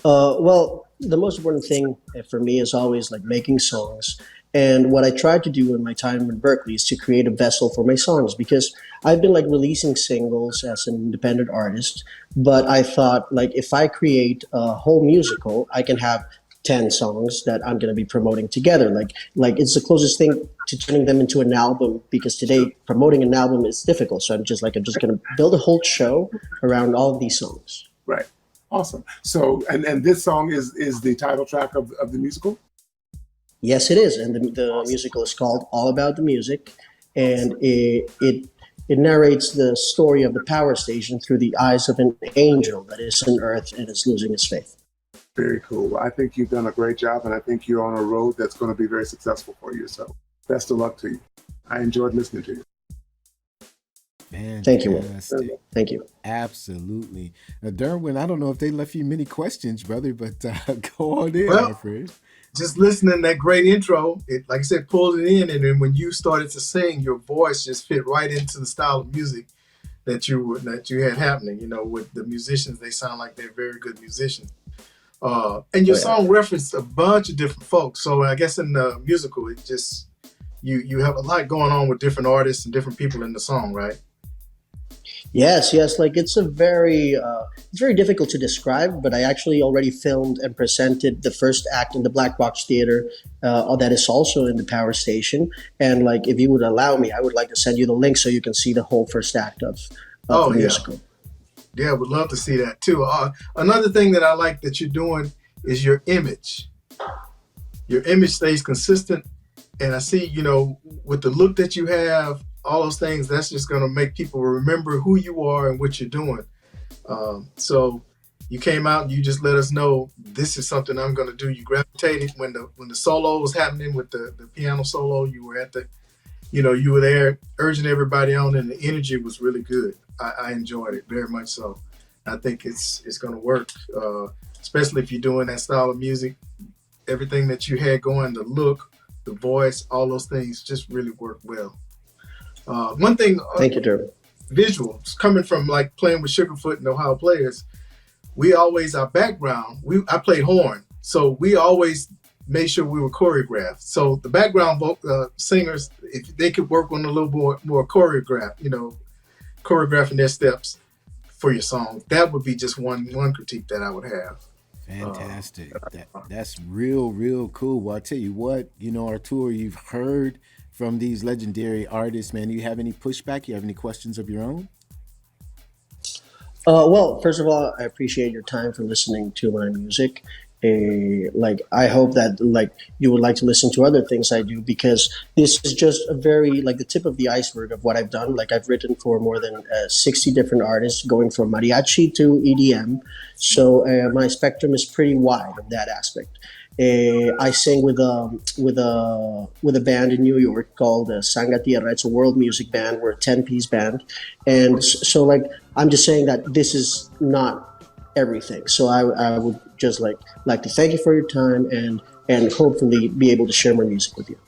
Well, the most important thing for me is always like making songs. And what I tried to do in my time in Berkeley is to create a vessel for my songs, because I've been like releasing singles as an independent artist, but I thought like if I create a whole musical, I can have 10 songs that I'm going to be promoting together. Like it's the closest thing to turning them into an album, because today promoting an album is difficult. So I'm just going to build a whole show around all of these songs. Right. Awesome. So, and this song is the title track of the musical? Yes, it is. And the musical is called All About the Music. And it narrates the story of the power station through the eyes of an angel that is on earth and is losing his faith. Very cool. I think you've done a great job, and I think you're on a road that's going to be very successful for you. So best of luck to you. I enjoyed listening to you. Fantastic. Thank you, Will. Thank you. Absolutely. Derwin, I don't know if they left you many questions, brother, but go on in, my friend. Just listening to that great intro, it, like I said, pulled it in, and then when you started to sing, your voice just fit right into the style of music that you had happening. You know, with the musicians, they sound like they're very good musicians. And your song referenced a bunch of different folks. So I guess in the musical, it just you have a lot going on with different artists and different people in the song, right? Yes. Like it's very difficult to describe, but I actually already filmed and presented the first act in the Black Box Theater that is also in the Power Station. And like, if you would allow me, I would like to send you the link so you can see the whole first act of the musical. Yeah, would love to see that too. Another thing that I like that you're doing is your image. Your image stays consistent. And I see, with the look that you have, all those things, that's just going to make people remember who you are and what you're doing. So you came out and you just let us know, this is something I'm going to do. You gravitated when the solo was happening with the piano solo, you were at you were there urging everybody on, and the energy was really good. I enjoyed it very much so. I think it's going to work, especially if you're doing that style of music. Everything that you had going, the look, the voice, all those things just really worked well. One thing, thank you, Derwin. Visuals coming from like playing with Sugarfoot and Ohio Players. We always, our background, I played horn, so we always made sure we were choreographed. So the background singers, if they could work on a little more choreographed, choreographing their steps for your song, that would be just one critique that I would have. Fantastic. That's real cool. Well, I'll tell you what, Arturo, you've heard from these legendary artists, man. Do you have any pushback? You have any questions of your own? Well, first of all, I appreciate your time for listening to my music. I hope that you would like to listen to other things I do, because this is just a very the tip of the iceberg of what I've done. Like I've written for more than 60 different artists, going from mariachi to EDM. So my spectrum is pretty wide in that aspect. I sing with a band in New York called Sangha Tierra. It's a world music band. We're a 10-piece band, and so I'm just saying that this is not everything. So I would just like to thank you for your time and hopefully be able to share my music with you.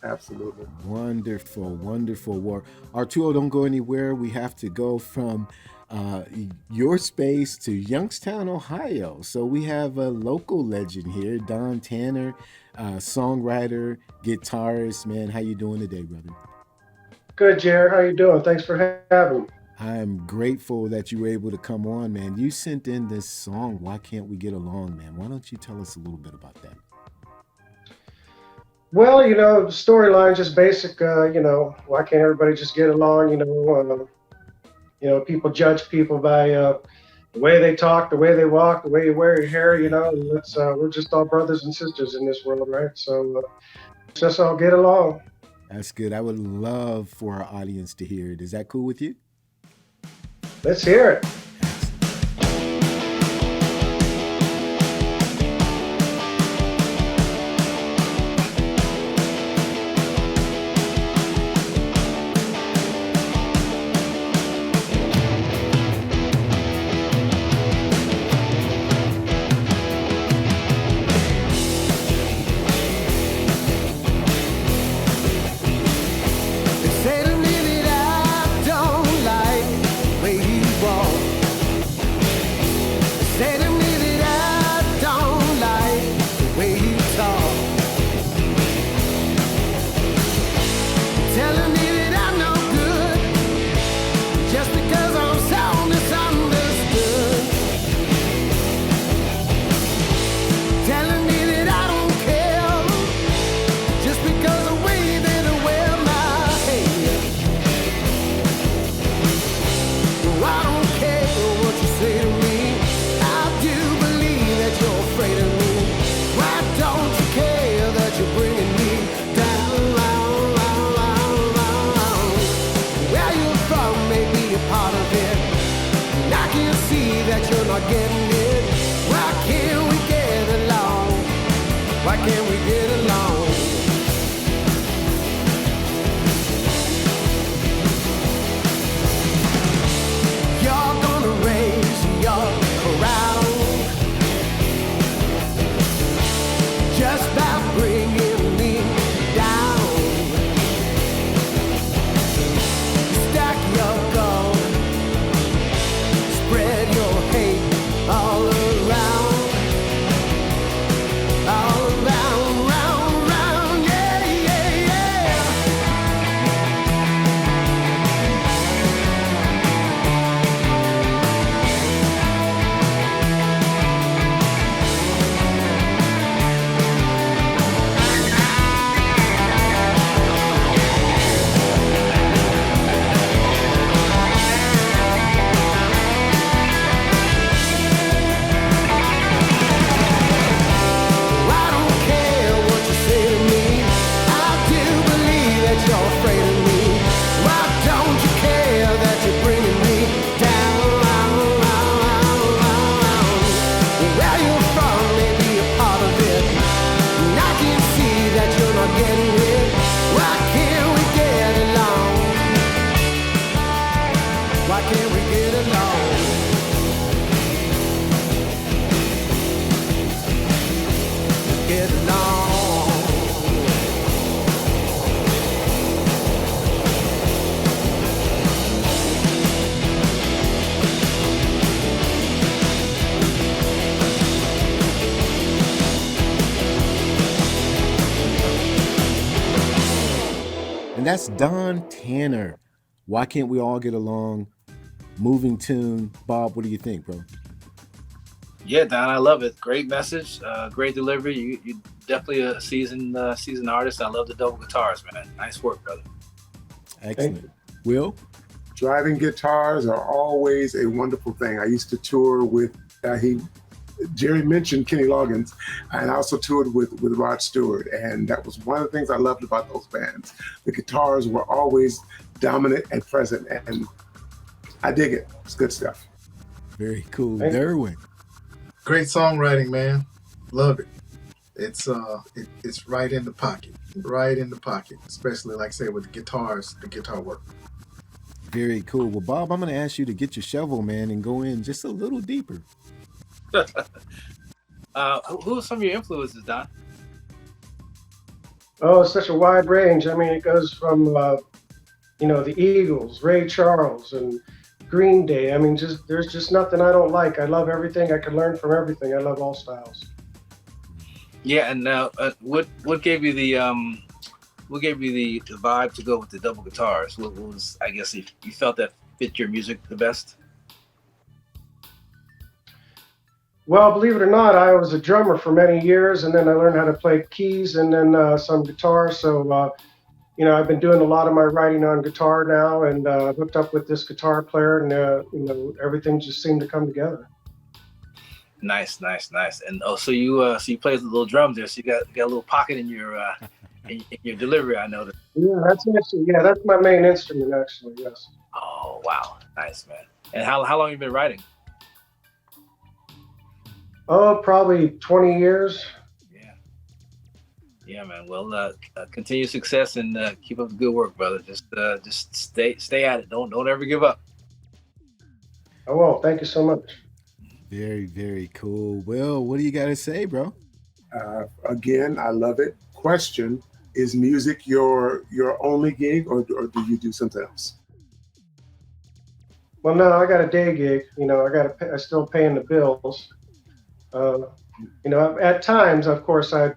Absolutely. Wonderful. Well, Arturo, don't go anywhere. We have to go from your space to Youngstown, Ohio. So we have a local legend here, Don Tanner, songwriter, guitarist. Man, how you doing today, brother? Good, Jere. How you doing? Thanks for having me. I'm grateful that you were able to come on, man. You sent in this song, Why Can't We Get Along, man? Why don't you tell us a little bit about that? Well, the storyline's just basic. Why can't everybody just get along? People judge people by the way they talk, the way they walk, the way you wear your hair. And we're just all brothers and sisters in this world, right? So just all get along. That's good. I would love for our audience to hear it. Is that cool with you? Let's hear it. That's Don Tanner. Why Can't We All Get Along? Moving tune. Bob, what do you think, bro? Yeah, Don, I love it. Great message, great delivery. You definitely a seasoned artist. I love the double guitars, man. Nice work, brother. Excellent. Will? Driving guitars are always a wonderful thing. I used to tour with Jere mentioned Kenny Loggins, and I also toured with Rod Stewart, and that was one of the things I loved about those bands. The guitars were always dominant and present, and I dig it. It's good stuff. Very cool. Derwin. Great songwriting, man. Love it. It's right in the pocket. Right in the pocket, especially like I say with the guitars, the guitar work. Very cool. Well, Bob, I'm going to ask you to get your shovel, man, and go in just a little deeper. Who are some of your influences, Don? Oh, it's such a wide range. I mean, it goes from the Eagles, Ray Charles, and Green Day. I mean, there's just nothing I don't like. I love everything. I can learn from everything. I love all styles. Yeah, and what gave you the vibe to go with the double guitars? What was, I guess, you felt that fit your music the best? Well, believe it or not, I was a drummer for many years, and then I learned how to play keys and then some guitar. So, I've been doing a lot of my writing on guitar now, and hooked up with this guitar player, and everything just seemed to come together. Nice. And so you play the little drums there. So you got a little pocket in your in your delivery, I noticed. Yeah, that's my main instrument, actually. Yes. Oh wow, nice, man. And how long have you been writing? Oh, probably 20 years. Yeah, man. Well, continue success and keep up the good work, brother. Just stay at it. Don't ever give up. I won't. Thank you so much. Very, very cool. Will, what do you got to say, bro? Again, I love it. Question: is music your only gig, or do you do something else? Well, no, I got a day gig. I still paying the bills. At times, of course, I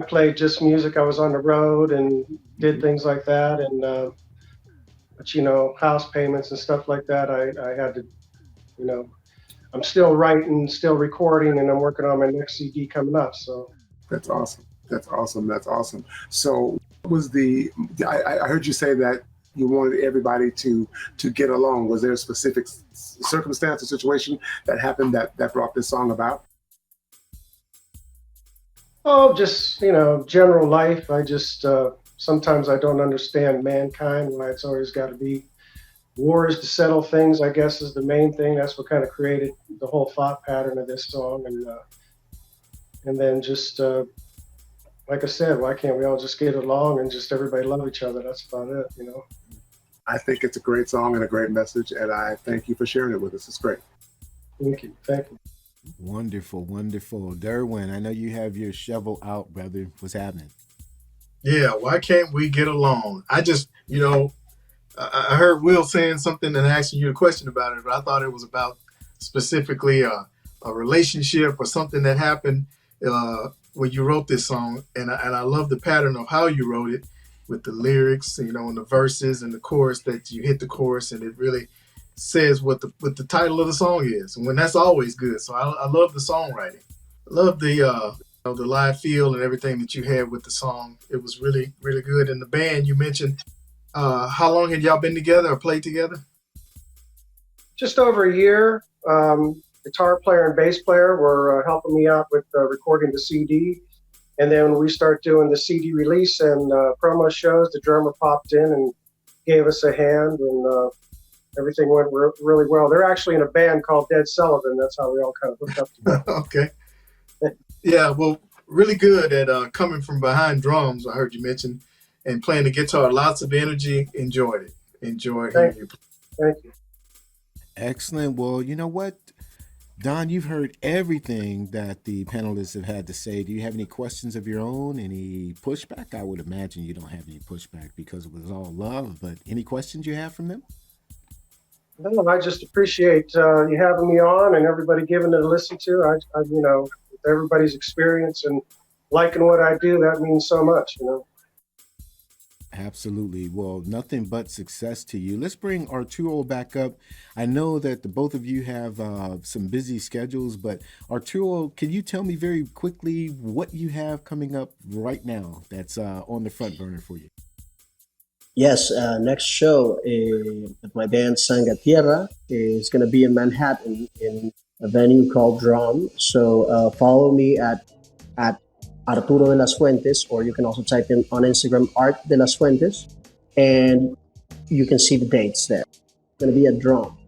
played just music. I was on the road and did things like that, and but house payments and stuff like that. I had to, I'm still writing, still recording, and I'm working on my next CD coming up. So that's awesome. So, what was I heard you say that you wanted everybody to get along. Was there a specific circumstance or situation that happened that brought this song about? Oh, just, general life. I just, sometimes I don't understand mankind, why it's always got to be wars to settle things, I guess, is the main thing. That's what kind of created the whole thought pattern of this song. And then just, like I said, why can't we all just get along and just everybody love each other? That's about it, I think it's a great song and a great message, and I thank you for sharing it with us. It's great. Thank you. Wonderful. Derwin, I know you have your shovel out, brother. What's happening? Yeah, why can't we get along? I just, I heard Will saying something and asking you a question about it, but I thought it was about specifically a relationship or something that happened when you wrote this song. And I love the pattern of how you wrote it with the lyrics, and the verses and the chorus, that you hit the chorus and it really says what the title of the song is. And when that's always good. So I love the songwriting. I love the live feel and everything that you had with the song. It was really, really good. And the band you mentioned, how long had y'all been together or played together? Just over a year. Guitar player and bass player were helping me out with recording the CD. And then when we start doing the CD release and promo shows, the drummer popped in and gave us a hand, and everything went really well. They're actually in a band called Dead Sullivan. That's how we all kind of hooked up together. Okay. Yeah, well, really good at coming from behind drums, I heard you mention, and playing the guitar. Lots of energy. Enjoyed it. Enjoyed hearing you play. Thank you. Excellent. Well, you know what? Don, you've heard everything that the panelists have had to say. Do you have any questions of your own? Any pushback? I would imagine you don't have any pushback because it was all love, but any questions you have from them? No, I just appreciate you having me on and everybody giving it a listen to. I everybody's experience and liking what I do, that means so much, Absolutely. Well, nothing but success to you. Let's bring Arturo back up. I know that the both of you have some busy schedules, but Arturo, can you tell me very quickly what you have coming up right now that's on the front burner for you? Yes, next show with my band Sanga Tierra is going to be in Manhattan in a venue called Drum. So follow me at Arturo de las Fuentes, or you can also type in on Instagram Art de las Fuentes, and you can see the dates there. It's going to be at Drum.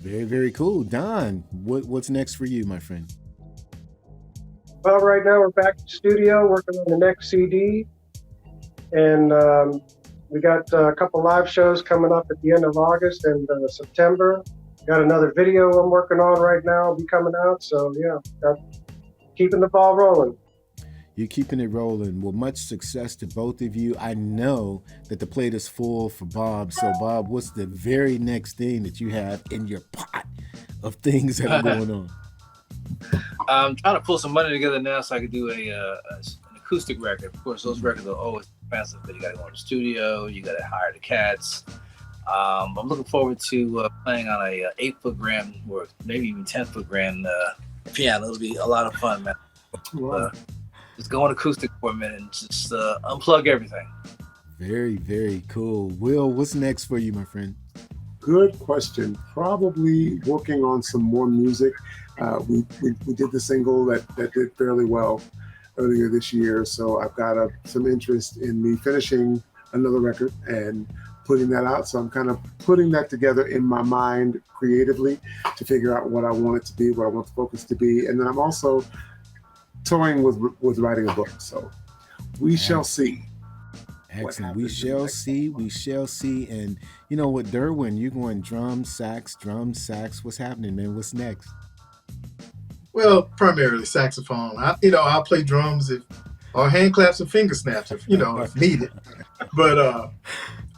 Very, very cool. Don, what's next for you, my friend? Well, right now we're back to the studio working on the next CD, and we got a couple live shows coming up at the end of August and September. Got another video I'm working on right now, will be coming out. So yeah, keeping the ball rolling. You're keeping it rolling. Well, much success to both of you. I know that the plate is full for Bob. So, Bob, what's the very next thing that you have in your pot of things that are going on? I'm trying to pull some money together now so I could do an acoustic record. Of course, those records are always expensive, but you got to go in the studio, you got to hire the cats. I'm looking forward to playing on a 8-foot grand or maybe even 10-foot grand piano. It'll be a lot of fun, man. Wow. Just go on acoustic for a minute and just unplug everything. Very, very cool. Will, what's next for you, my friend? Good question. Probably working on some more music. We did the single that did fairly well earlier this year, so I've got some interest in me finishing another record and putting that out. So I'm kind of putting that together in my mind creatively to figure out what I want it to be, what I want the focus to be, and then I'm also toying with writing a book. So we shall see. Excellent. We shall see. We shall see. And you know what, Derwin, you're going drums, sax. What's happening, man? What's next? Well, primarily saxophone. I'll play drums or hand claps and finger snaps if needed. But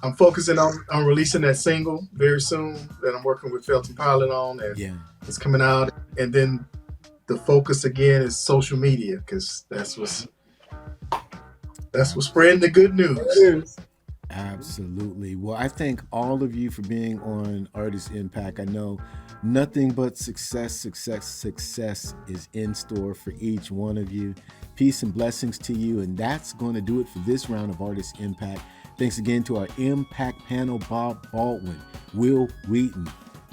I'm focusing on releasing that single very soon that I'm working with Felton Pilot on, and it's coming out. And then the focus again is social media, because that's what's spreading the good news. Absolutely. Well, I thank all of you for being on Artist Impact. I know nothing but success is in store for each one of you. Peace and blessings to you. And that's going to do it for this round of Artist Impact. Thanks again to our Impact panel, Bob Baldwin, Will Wheaton,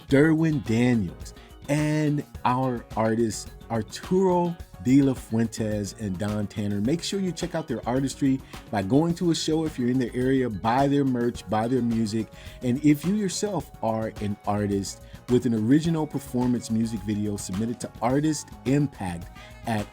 Derwin Daniels, and our artists, Arturo De La Fuentes and Don Tanner. Make sure you check out their artistry by going to a show if you're in the area, buy their merch, buy their music. And if you yourself are an artist with an original performance music video, submitted to Artist Impact at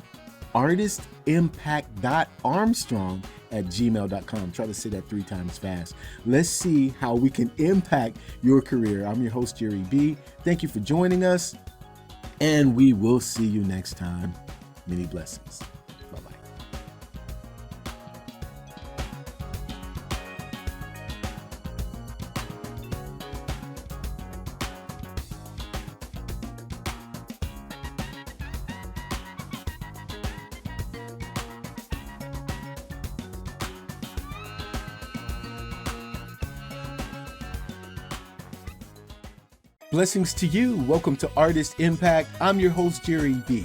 artistimpact.armstrong@gmail.com. Try to say that 3 times fast. Let's see how we can impact your career. I'm your host, Jere B. Thank you for joining us, and we will see you next time. Many blessings. Bye-bye. Blessings to you. Welcome to Artist Impact. I'm your host, Jere B.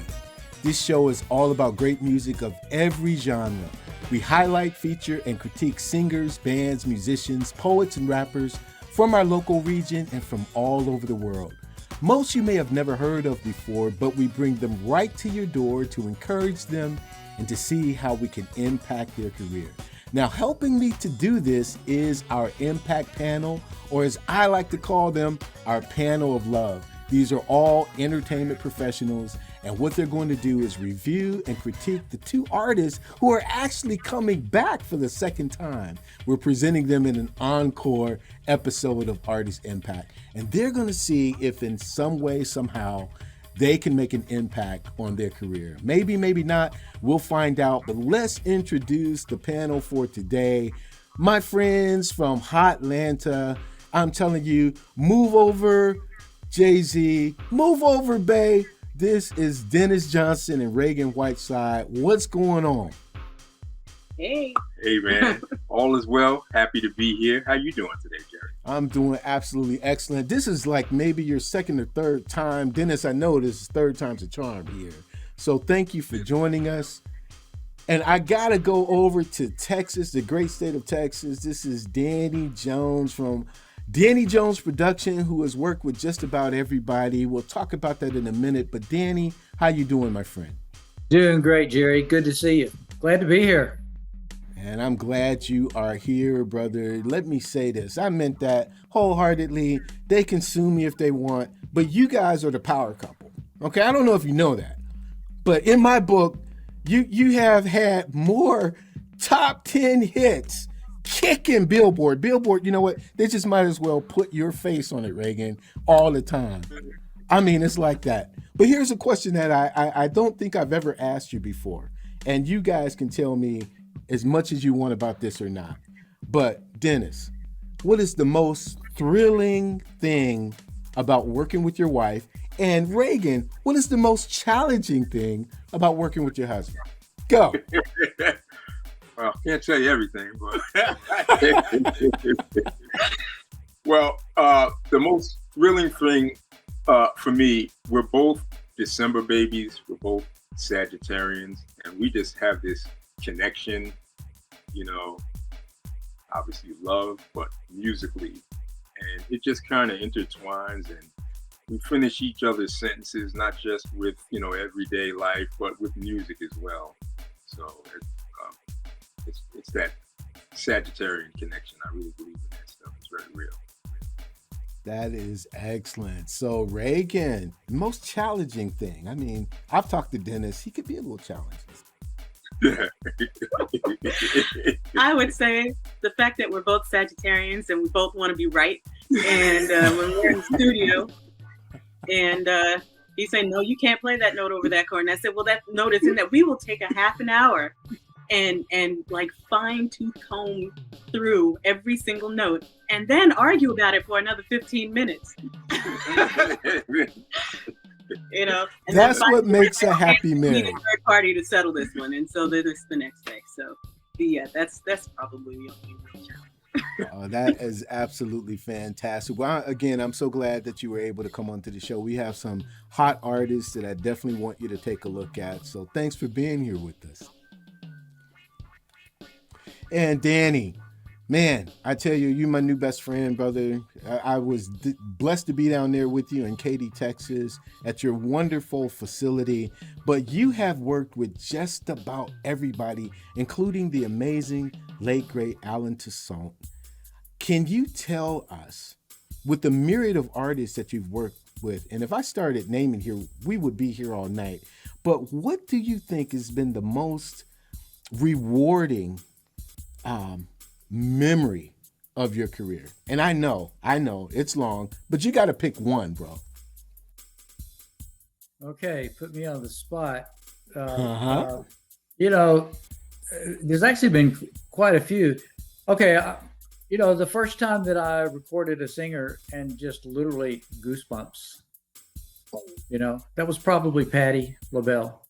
This show is all about great music of every genre. We highlight, feature, and critique singers, bands, musicians, poets, and rappers from our local region and from all over the world. Most you may have never heard of before, but we bring them right to your door to encourage them and to see how we can impact their career. Now, helping me to do this is our Impact panel, or as I like to call them, our panel of love. These are all entertainment professionals, and what they're going to do is review and critique the 2 artists who are actually coming back for the second time. We're presenting them in an encore episode of Artist Impact, and they're going to see if in some way, somehow, they can make an impact on their career. Maybe, maybe not. We'll find out. But let's introduce the panel for today. My friends from Hotlanta, I'm telling you, move over, Jay-Z, move over, Bay. This is Dennis Johnson and Reagan Whiteside. What's going on? Hey. Hey, man. All is well. Happy to be here. How you doing today, Jerry? I'm doing absolutely excellent. This is like maybe your second or third time. Dennis, I know this is 3rd time's a charm here. So thank you for joining us. And I got to go over to Texas, the great state of Texas. This is Danny Jones from Danny Jones Production, who has worked with just about everybody. We'll talk about that in a minute. But Danny, how you doing, my friend? Doing great, Jerry. Good to see you. Glad to be here. And I'm glad you are here, brother. Let me say this. I meant that wholeheartedly. They can sue me if they want, but you guys are the power couple. Okay, I don't know if you know that, but in my book, you have had more top 10 hits kicking Billboard. Billboard, you know what? They just might as well put your face on it, Reagan, all the time. I mean, it's like that. But here's a question that I don't think I've ever asked you before. and you guys can tell me as much as you want about this or not. But Dennis, what is the most thrilling thing about working with your wife? And Reagan, what is the most challenging thing about working with your husband? Go. Well, can't tell you everything, but well, the most thrilling thing for me, we're both December babies, we're both Sagittarians, and we just have this connection, you know, obviously love, but musically, and it just kind of intertwines, and we finish each other's sentences, not just with, you know, everyday life, but with music as well. So it's that Sagittarian connection. I really believe in that stuff. It's very real. That is excellent. So Reagan, most challenging thing. I mean, I've talked to Dennis. He could be a little challenging. I would say the fact that we're both Sagittarians and we both want to be right. And when we're in the studio and he said, no, you can't play that note over that chord. And I said, well, that note is in that. We will take a half an hour and like fine tooth comb through every single note and then argue about it for another 15 minutes. You know, and that's what makes a happy marriage. We need a third party to settle this one, and so then it's the next day. So, yeah, that's probably the only real challenge. That is absolutely fantastic. Well, again, I'm so glad that you were able to come onto the show. We have some hot artists that I definitely want you to take a look at. So, thanks for being here with us. And Danny, man, I tell you, you're my new best friend, brother. I was blessed to be down there with you in Katy, Texas, at your wonderful facility. But you have worked with just about everybody, including the amazing late, great Alan Toussaint. Can you tell us, with the myriad of artists that you've worked with, and if I started naming here, we would be here all night, but what do you think has been the most rewarding memory of your career? And I know it's long, but you got to pick one, bro. Okay, put me on the spot. You know, there's actually been quite a few. Okay, you know, the first time that I recorded a singer and just literally goosebumps, you know, that was probably Patti LaBelle.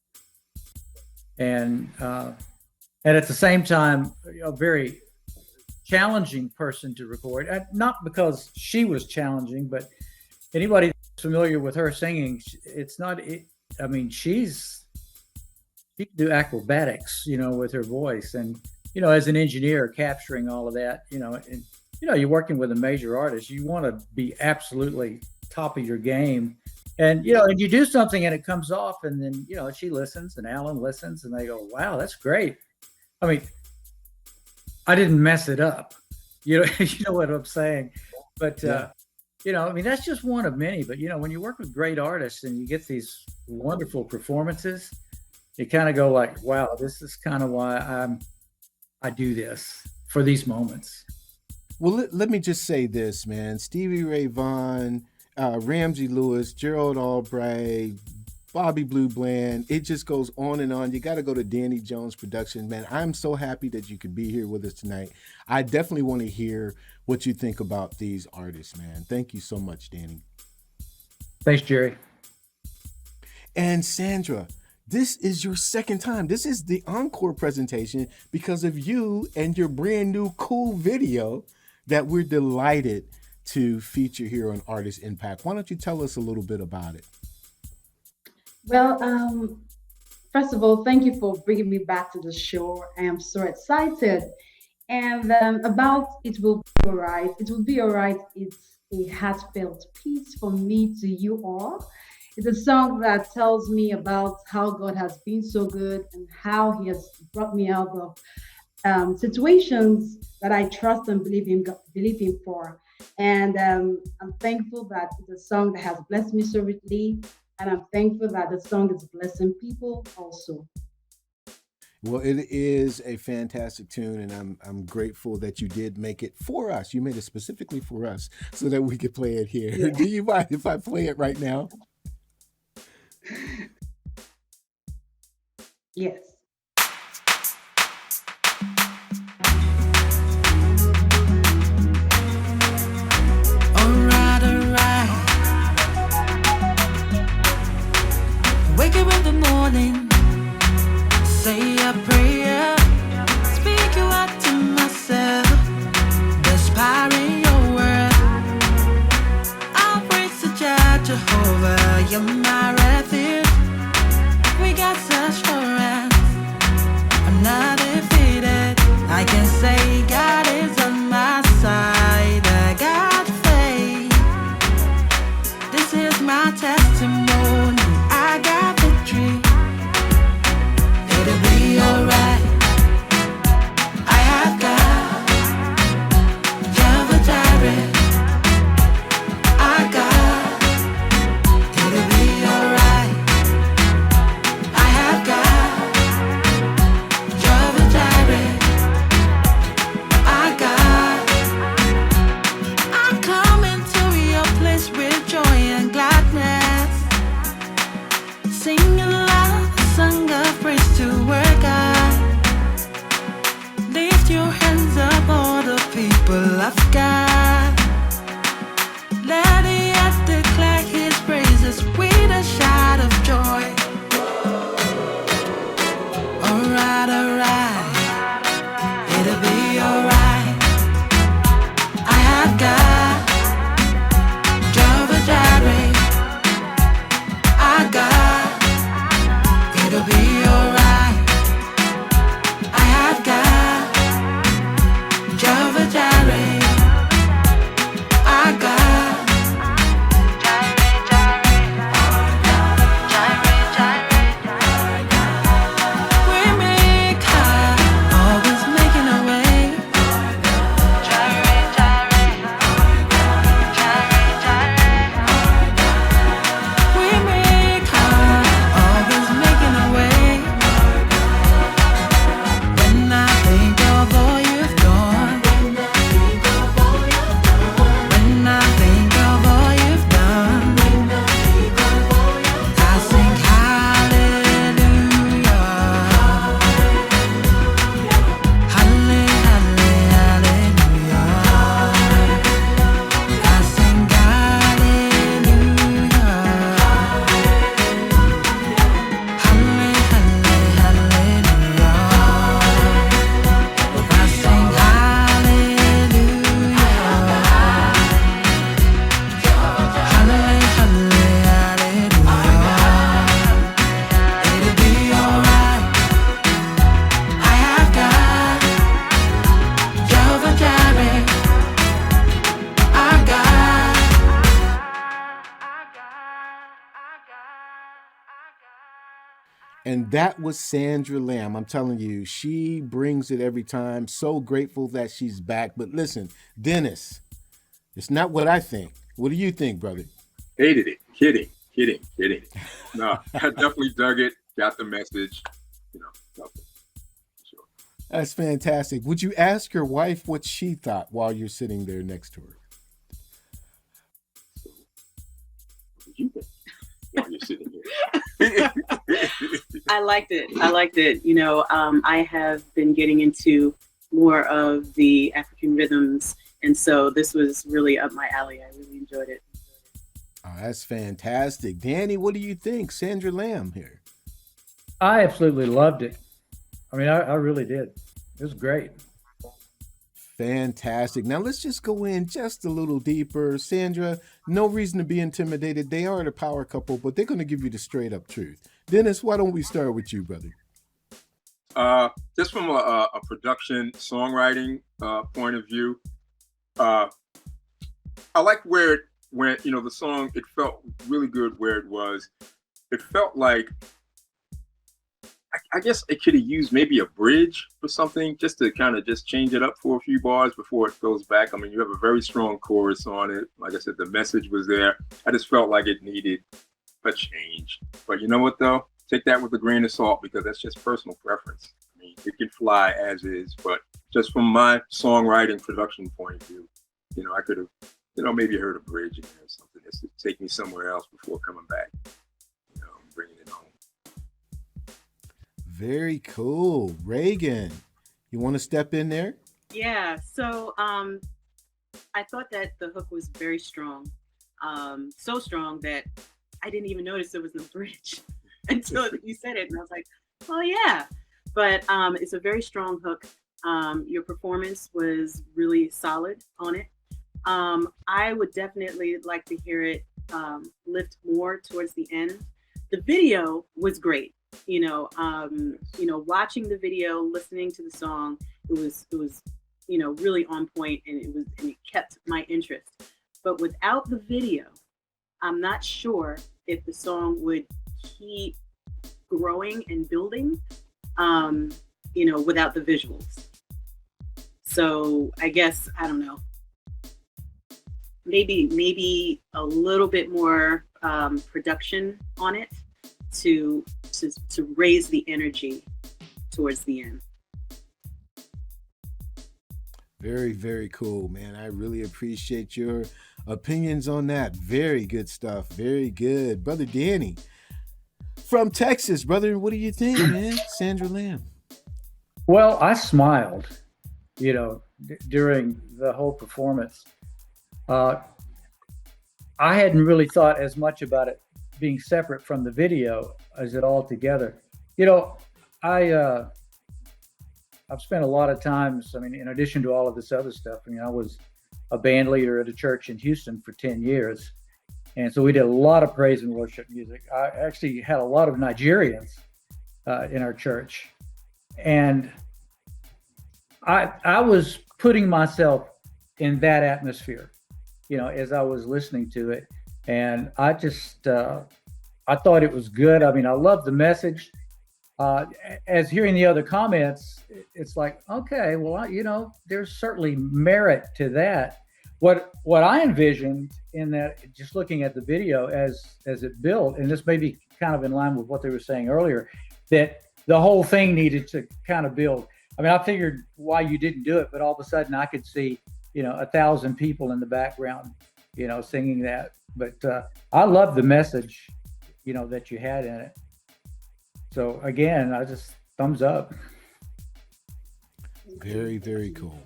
And at the same time, a very challenging person to record. Not because she was challenging, but anybody that's familiar with her singing, it's not. I mean, she can do acrobatics, you know, with her voice, and you know, as an engineer, capturing all of that, you know, and you know, you're working with a major artist, you want to be absolutely top of your game. And, you know, and you do something and it comes off, and then, you know, she listens and Alan listens and they go, wow, that's great. I mean, I didn't mess it up. You know, you know what I'm saying? But, you know, I mean, that's just one of many. But, you know, when you work with great artists and you get these wonderful performances, you kind of go like, wow, this is kind of why I do this, for these moments. Well, let me just say this, man. Stevie Ray Vaughan, Ramsey Lewis, Gerald Albright, Bobby Blue Bland, it just goes on and on. You got to go to Danny Jones Productions, man. I'm so happy that you could be here with us tonight. I definitely want to hear what you think about these artists, man. Thank you so much, Danny. Thanks, Jerry. And Sandra, this is your second time. This is the encore presentation because of you and your brand new cool video that we're delighted to feature here on Artist Impact. Why don't you tell us a little bit about it? Well, first of all, thank you for bringing me back to the show. I am so excited. And about It Will Be Alright. It Will Be Alright. It's a heartfelt piece from me to you all. It's a song that tells me about how God has been so good and how He has brought me out of situations that I trust and believe Him for. And I'm thankful that it's a song that has blessed me so richly. And I'm thankful that the song is blessing people also. Well, it is a fantastic tune, and I'm grateful that you did make it for us. You made it specifically for us so that we could play it here. Yeah. Do you mind if I play it right now? Yes. you're my refuge. We got such strength. I'm not defeated. I can say God is on my side. I got faith. This is my testimony. I got victory. It'll be alright. I have God. Jehovah Jireh. I got. It'll be alright. I have God. Jehovah Jireh. I got. I'm coming to your place with joy and gladness, singing loud a song of praise to our God. Lift your hands up, all the people of God. Let the earth declare His praises with a shout of joy. Alright, alright, it'll be alright. I have God, Jehovah Jireh. I got, it'll be alright. I have God, Jehovah Jireh. I got, we make high, always making a way. We make high, always making a way. When I think of all you've done, when I think of all you've done, I sing hallelujah, hallelujah. I sing hallelujah, I sing It'll be alright. I have God, Jehovah Jireh. I got. And that was Sandra Lamb. I'm telling you, she brings it every time. So grateful that she's back. But listen, Dennis, it's not what I think. What do you think, brother? Hated it. Kidding. No, I definitely dug it. Got the message. Loved it. Sure. That's fantastic. Would you ask your wife what she thought while you're sitting there next to her? What did you think while you're sitting here? I liked it. You know, I have been getting into more of the African rhythms, and so this was really up my alley. I really enjoyed it. Oh, that's fantastic. Danny, what do you think? Sandra Lamb here. I absolutely loved it. I mean, I really did. It was great. Fantastic. Now let's just go in just a little deeper. Sandra, no reason to be intimidated. They are the power couple, but they're going to give you the straight up truth. Dennis, why don't we start with you, brother? Just from a production songwriting point of view, I like where it went. You know, the song, it felt really good where it was. It felt like, I guess it could have used maybe a bridge or something just to kind of just change it up for a few bars before it goes back. I mean, you have a very strong chorus on it. Like I said, the message was there. I just felt like it needed a change. But you know what, though? Take that with a grain of salt because that's just personal preference. I mean, it can fly as is, but just from my songwriting production point of view, you know, I could have, you know, maybe heard a bridge in there or something just to take me somewhere else before coming back, you know, bringing it home. Very cool. Reagan, you want to step in there? Yeah, so I thought that the hook was very strong. So strong that I didn't even notice there was no bridge until you said it. And I was like, oh yeah. But it's a very strong hook. Your performance was really solid on it. I would definitely like to hear it lift more towards the end. The video was great. Watching the video, listening to the song, it was really on point, and it kept my interest. But without the video, I'm not sure if the song would keep growing and building, without the visuals. So I guess, I don't know, maybe a little bit more production on it to raise the energy towards the end. Very, very cool, man. I really appreciate your opinions on that. Very good stuff. Very good. Brother Danny from Texas. Brother, what do you think, man? Sandra Lamb. Well, I smiled, during the whole performance. I hadn't really thought as much about it being separate from the video as it all together. I've spent a lot of times, in addition to all of this other stuff, I was a band leader at a church in Houston for 10 years. And so we did a lot of praise and worship music. I actually had a lot of Nigerians in our church. And I was putting myself in that atmosphere, as I was listening to it. And I just, I thought it was good. I love the message. As hearing the other comments, it's like, okay, well, there's certainly merit to that. What I envisioned in that, just looking at the video as it built, and this may be kind of in line with what they were saying earlier, that the whole thing needed to kind of build. I figured why you didn't do it, but all of a sudden I could see, 1,000 people in the background, singing that. But I love the message, that you had in it. So again, I just thumbs up. Very, very cool.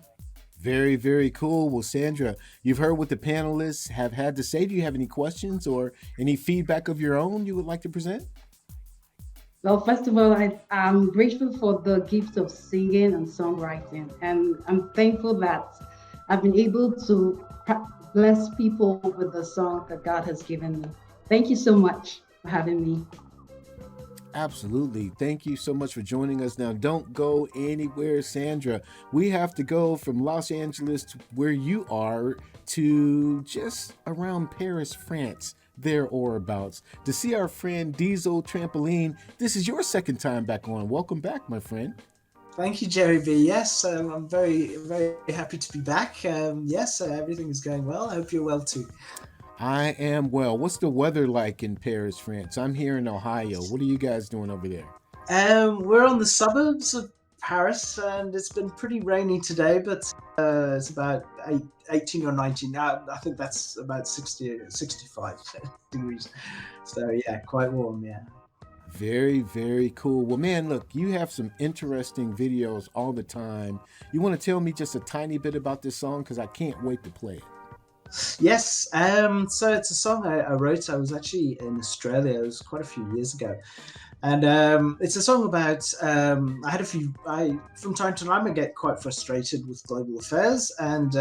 Very, very cool. Well, Sandra, you've heard what the panelists have had to say. Do you have any questions or any feedback of your own you would like to present? Well, first of all, I'm grateful for the gift of singing and songwriting. And I'm thankful that I've been able to bless people with the song that God has given me. Thank you so much for having me. Absolutely. Thank you so much for joining us. Now, don't go anywhere, Sandra. We have to go from Los Angeles to where you are to just around Paris, France, there or abouts, to see our friend Diesel Trampoline. This is your second time back on. Welcome back, my friend. Thank you, Jere B. Yes, I'm very, very happy to be back. Yes, everything is going well. I hope you're well too. I am well. What's the weather like in Paris, France? I'm here in Ohio. What are you guys doing over there? We're on the suburbs of Paris, and it's been pretty rainy today, but it's about 18 or 19. I think that's about 65 degrees. So yeah, quite warm, yeah. Very, very cool. Well, man, look, you have some interesting videos all the time. You want to tell me just a tiny bit about this song? Because I can't wait to play it. Yes, so it's a song I wrote. I was actually in Australia. It was quite a few years ago, and it's a song about. From time to time I get quite frustrated with global affairs, and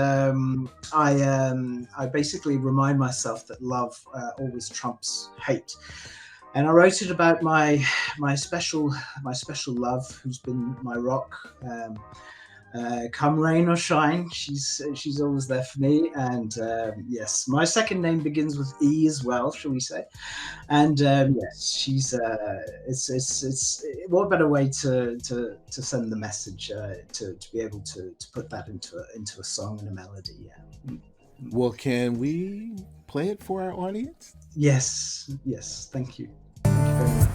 I basically remind myself that love always trumps hate. And I wrote it about my special love, who's been my rock. Come rain or shine, she's always there for me. And yes, my second name begins with E as well, shall we say? And yes, she's it's what better way to send the message to be able to put that into a song and a melody. Yeah. Well, can we play it for our audience? Yes, thank you. Thank you very much.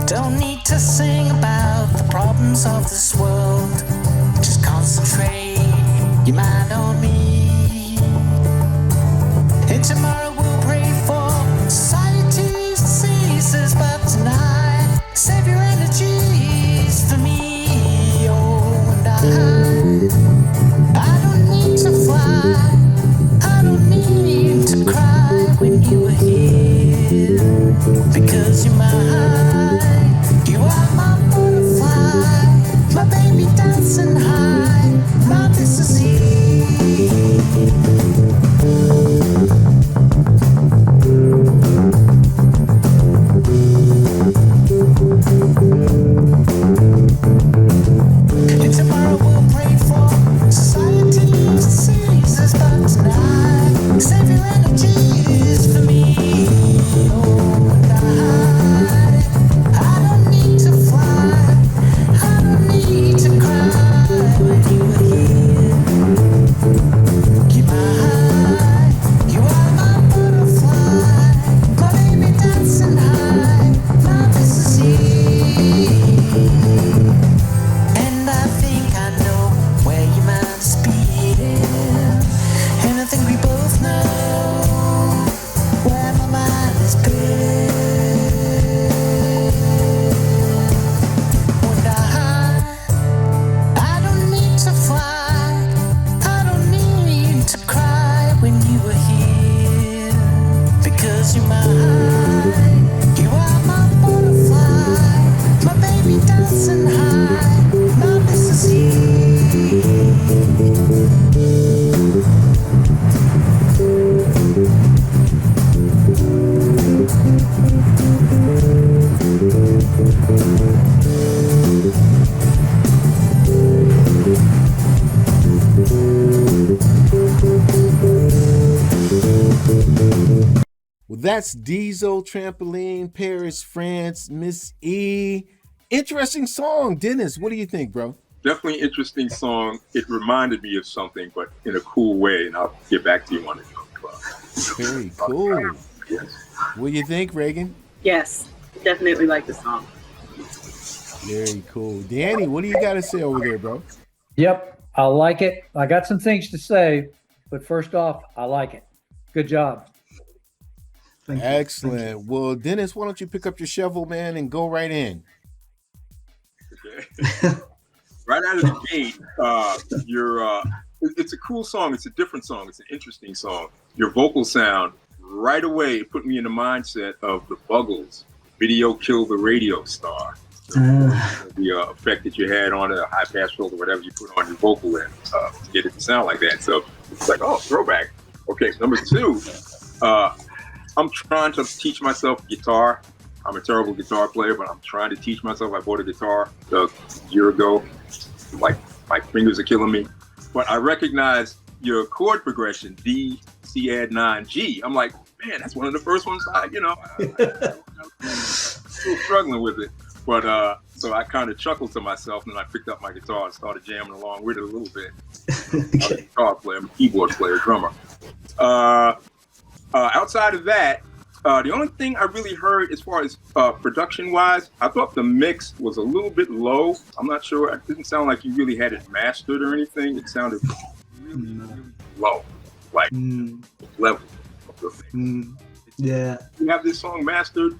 Don't need to sing about the problems of this world. Just concentrate your mind on me. And tomorrow we'll pray for society's diseases, but tonight save your energies for me. Oh, and I don't need to fly dancing high. My this is and tomorrow we'll play for society sees us, but tonight save your energies for me. Oh, and I don't need to fly, I don't need to cry when you are here. Keep my high, you are my butterfly, my baby dancing high, my this is here. And I think I know where your mind is beating, and I think we both know where my mind is beating. And I don't need to fly, I don't need to cry when you are here, because you're my high, you are my butterfly, my baby dancing high, my this is here. Well, that's Diesel Trampoline, Paris, France, Miss E. Interesting song. Dennis, what do you think, bro? Definitely interesting song. It reminded me of something, but in a cool way, and I'll get back to you on it. Very cool. Yes. What do you think, Reagan? Yes, definitely like the song. Very cool. Danny, what do you got to say over there, bro? Yep, I like it. I got some things to say, but first off, I like it. Good job. Excellent. Well, Dennis, why don't you pick up your shovel, man, and go right in? Okay. Right out of the gate, it's a cool song. It's a different song. It's an interesting song. Your vocal sound right away put me in the mindset of the Buggles, Video Killed the Radio Star. The effect that you had on it, a high pass filter, whatever you put on your vocal in to get it to sound like that. So it's like, oh, throwback. Okay, number two, I'm trying to teach myself guitar. I'm a terrible guitar player, but I'm trying to teach myself. I bought a guitar a year ago. Like, my fingers are killing me. But I recognize your chord progression, D, C add 9, G. I'm like, man, that's one of the first ones I'm still struggling with it. But so I kind of chuckled to myself, and then I picked up my guitar and started jamming along with it a little bit. I'm a guitar player, I'm a keyboard player, drummer. Outside of that, the only thing I really heard as far as production-wise, I thought the mix was a little bit low. I'm not sure. It didn't sound like you really had it mastered or anything. It sounded really low, like level of the thing. Yeah. You have this song mastered?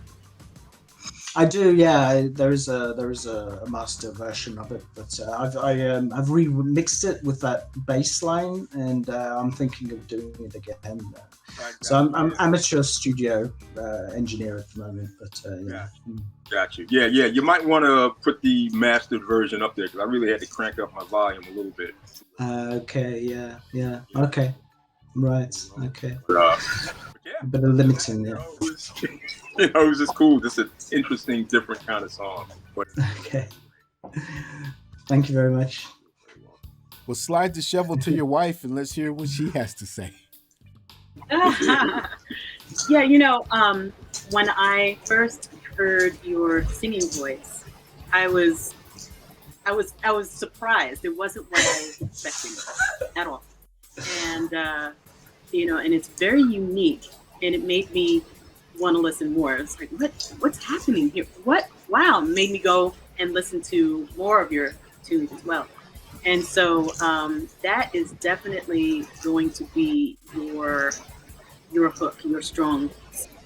I do, yeah. There is a master version of it, but I've remixed it with that bass line, and I'm thinking of doing it again. So I'm amateur studio engineer at the moment, but yeah. Got you. Yeah. You might want to put the mastered version up there, because I really had to crank up my volume a little bit. Okay. Yeah. Okay. Right. Okay. But, a bit of limiting, yeah. It was just cool. Just an interesting, different kind of song. Okay. Thank you very much. Well, slide the shovel to your wife and let's hear what she has to say. Yeah, when I first heard your singing voice, I was surprised. It wasn't what I was expecting at all. And and it's very unique, and it made me want to listen more. It's like, what's happening here? Wow, made me go and listen to more of your tunes as well. And so that is definitely going to be your hook, your strong,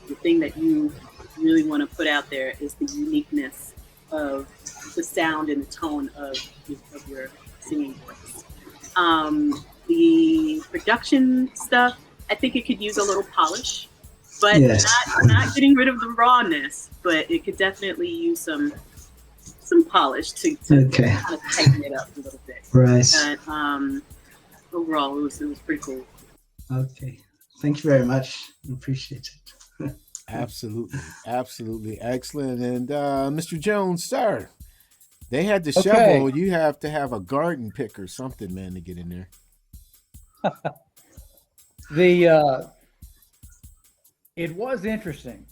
the thing that you really want to put out there is the uniqueness of the sound and the tone of your singing voice. The production stuff, I think it could use a little polish, but not getting rid of the rawness, but it could definitely use some some polish to Okay. kind of tighten it up a little bit. Right. But overall, it was pretty cool. Okay. Thank you very much. Appreciate it. Absolutely. Absolutely. Excellent. And Mr. Jones, sir, they had the Okay. shovel. You have to have a garden pick or something, man, to get in there. It was interesting.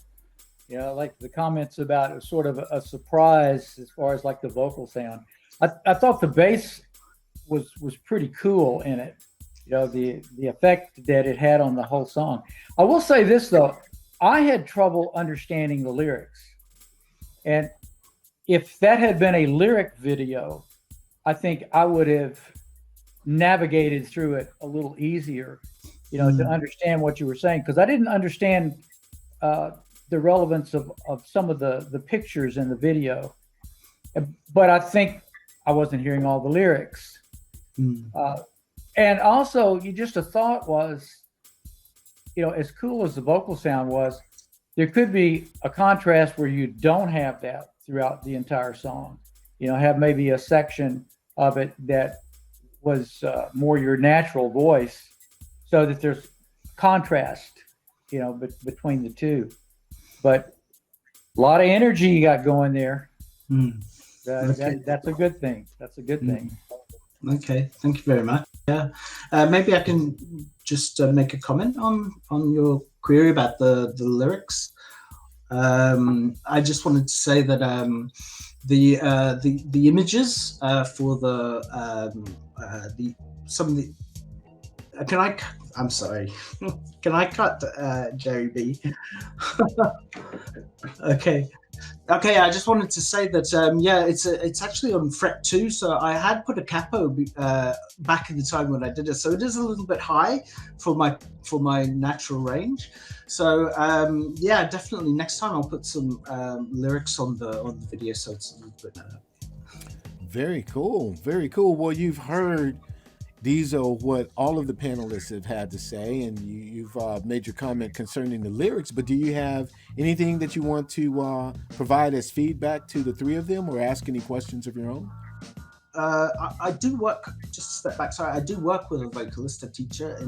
You know, like the comments about it was sort of a surprise as far as like the vocal sound. I thought the bass was pretty cool in it. You know, the effect that it had on the whole song. I will say this though, I had trouble understanding the lyrics. And if that had been a lyric video, I think I would have navigated through it a little easier, you know, to understand what you were saying. Because I didn't understand the relevance of some of the pictures in the video. But I think I wasn't hearing all the lyrics. And also, just a thought was, you know, as cool as the vocal sound was, there could be a contrast where you don't have that throughout the entire song. You know, have maybe a section of it that was more your natural voice, so that there's contrast, you know, between the two. But a lot of energy you got going there. That's a good thing. That's a good thing. Okay, thank you very much. Yeah, maybe I can just make a comment on your query about the lyrics. I just wanted to say that the images for some of the I'm sorry. Can I cut Jere B? Okay. I just wanted to say that it's actually on fret 2. So I had put a capo back in the time when I did it. So it is a little bit high for my natural range. So definitely next time I'll put some lyrics on the video, so it's a little bit. Very cool. Very cool. Well, you've heard these are what all of the panelists have had to say, and you've made your comment concerning the lyrics, but do you have anything that you want to provide as feedback to the three of them, or ask any questions of your own? I do work, just a step back, sorry, I do work with a vocalist, a teacher,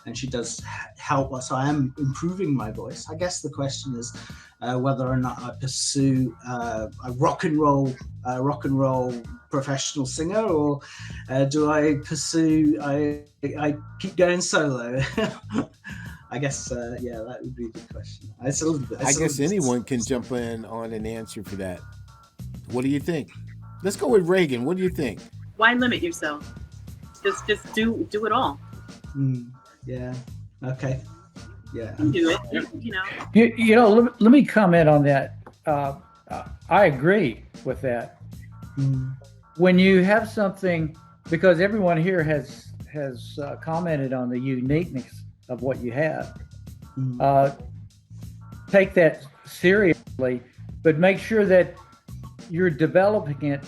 and she does help, so I am improving my voice. I guess the question is whether or not I pursue a rock and roll professional singer, or do I pursue, I keep going solo? I guess, that would be a good question. It's a little bit. I guess anyone can jump in on an answer for that. What do you think? Let's go with Reagan. What do you think? Why limit yourself? Just do it all. Yeah. Okay. Yeah. You can do it. You know. You know. Let me comment on that. I agree with that. When you have something, because everyone here has commented on the uniqueness of what you have. Take that seriously, but make sure that you're developing it.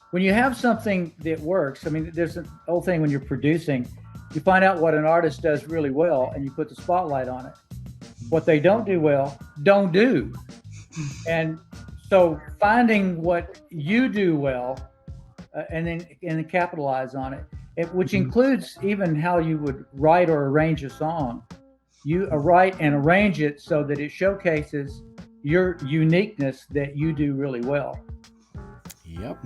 When you have something that works, I mean, there's an old thing when you're producing, you find out what an artist does really well and you put the spotlight on it. What they don't do well, don't do. And so finding what you do well and then capitalize on it, which includes even how you would write or arrange a song. You write and arrange it so that it showcases your uniqueness that you do really well. Yep.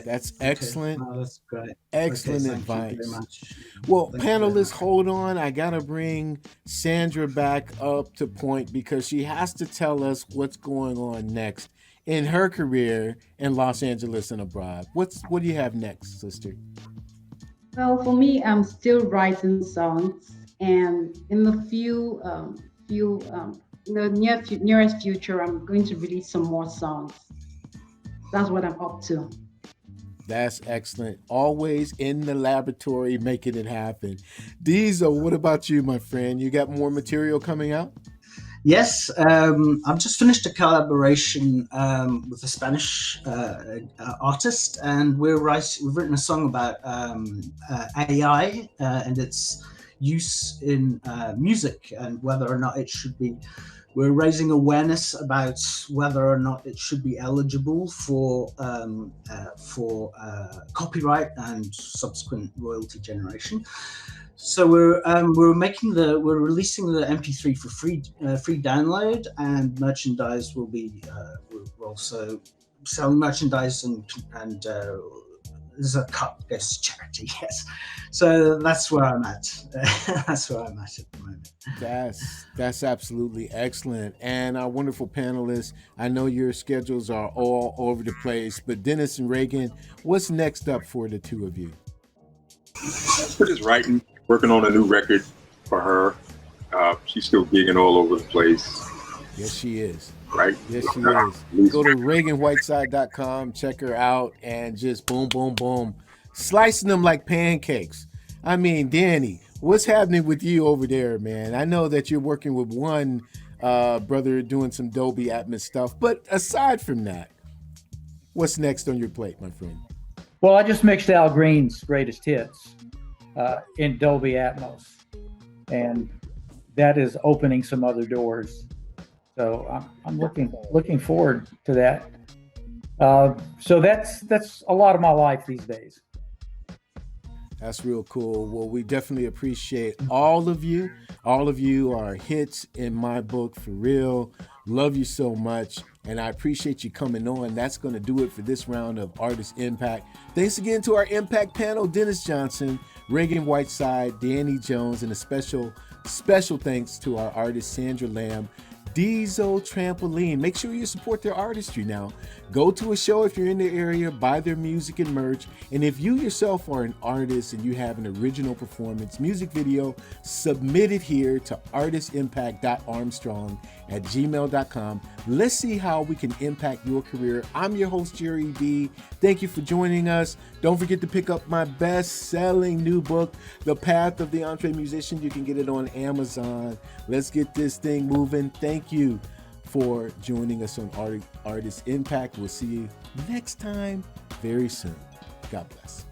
That's excellent. Okay. Oh, that's great. Excellent Thank advice. you very much. Well, Thank panelists, hold on. I got to bring Sandra back up to point because she has to tell us what's going on next in her career in Los Angeles and abroad. What do you have next, sister? Well, for me, I'm still writing songs, and in the nearest future, I'm going to release some more songs. That's what I'm up to. That's excellent. Always in the laboratory making it happen. Diesel, what about you, my friend? You got more material coming out? Yes, I've just finished a collaboration with a Spanish artist, and we've written a song about AI, and it's use in music and whether or not it should be. We're raising awareness about whether or not it should be eligible for copyright and subsequent royalty generation. So we're releasing the MP3 for free download, and merchandise will be we're also selling merchandise and there's a cut goes to charity. Yes, so that's where I'm at. That's where I'm at the moment. That's absolutely excellent. And our wonderful panelists, I know your schedules are all over the place, but Dennis and Reagan, what's next up for the two of you? We're just writing, working on a new record for her. She's still gigging all over the place. Yes, she is. Right? Yes, she is. Go to ReaganWhiteside.com, check her out, and just boom, boom, boom. Slicing them like pancakes. I mean, Danny, what's happening with you over there, man? I know that you're working with one brother doing some Dolby Atmos stuff, but aside from that, what's next on your plate, my friend? Well, I just mixed Al Green's greatest hits in Dolby Atmos, and that is opening some other doors. So I'm looking forward to that. So that's a lot of my life these days. That's real cool. Well, we definitely appreciate all of you. All of you are hits in my book, for real. Love you so much. And I appreciate you coming on. That's going to do it for this round of Artist Impact. Thanks again to our Impact panel, Dennis Johnson, Reagan Whiteside, Danny Jones, and a special thanks to our artist, Sandra Lamb, Diesel Trampoline. Make sure you support their artistry now. Go to a show if you're in the area, buy their music and merch. And if you yourself are an artist and you have an original performance music video, submit it here to artistimpact.armstrong@gmail.com. Let's see how we can impact your career. I'm your host, Jere B. Thank you for joining us. Don't forget to pick up my best-selling new book, The Path of the Entre Musician. You can get it on Amazon. Let's get this thing moving. Thank you for joining us on Artist Impact. We'll see you next time very soon. God bless.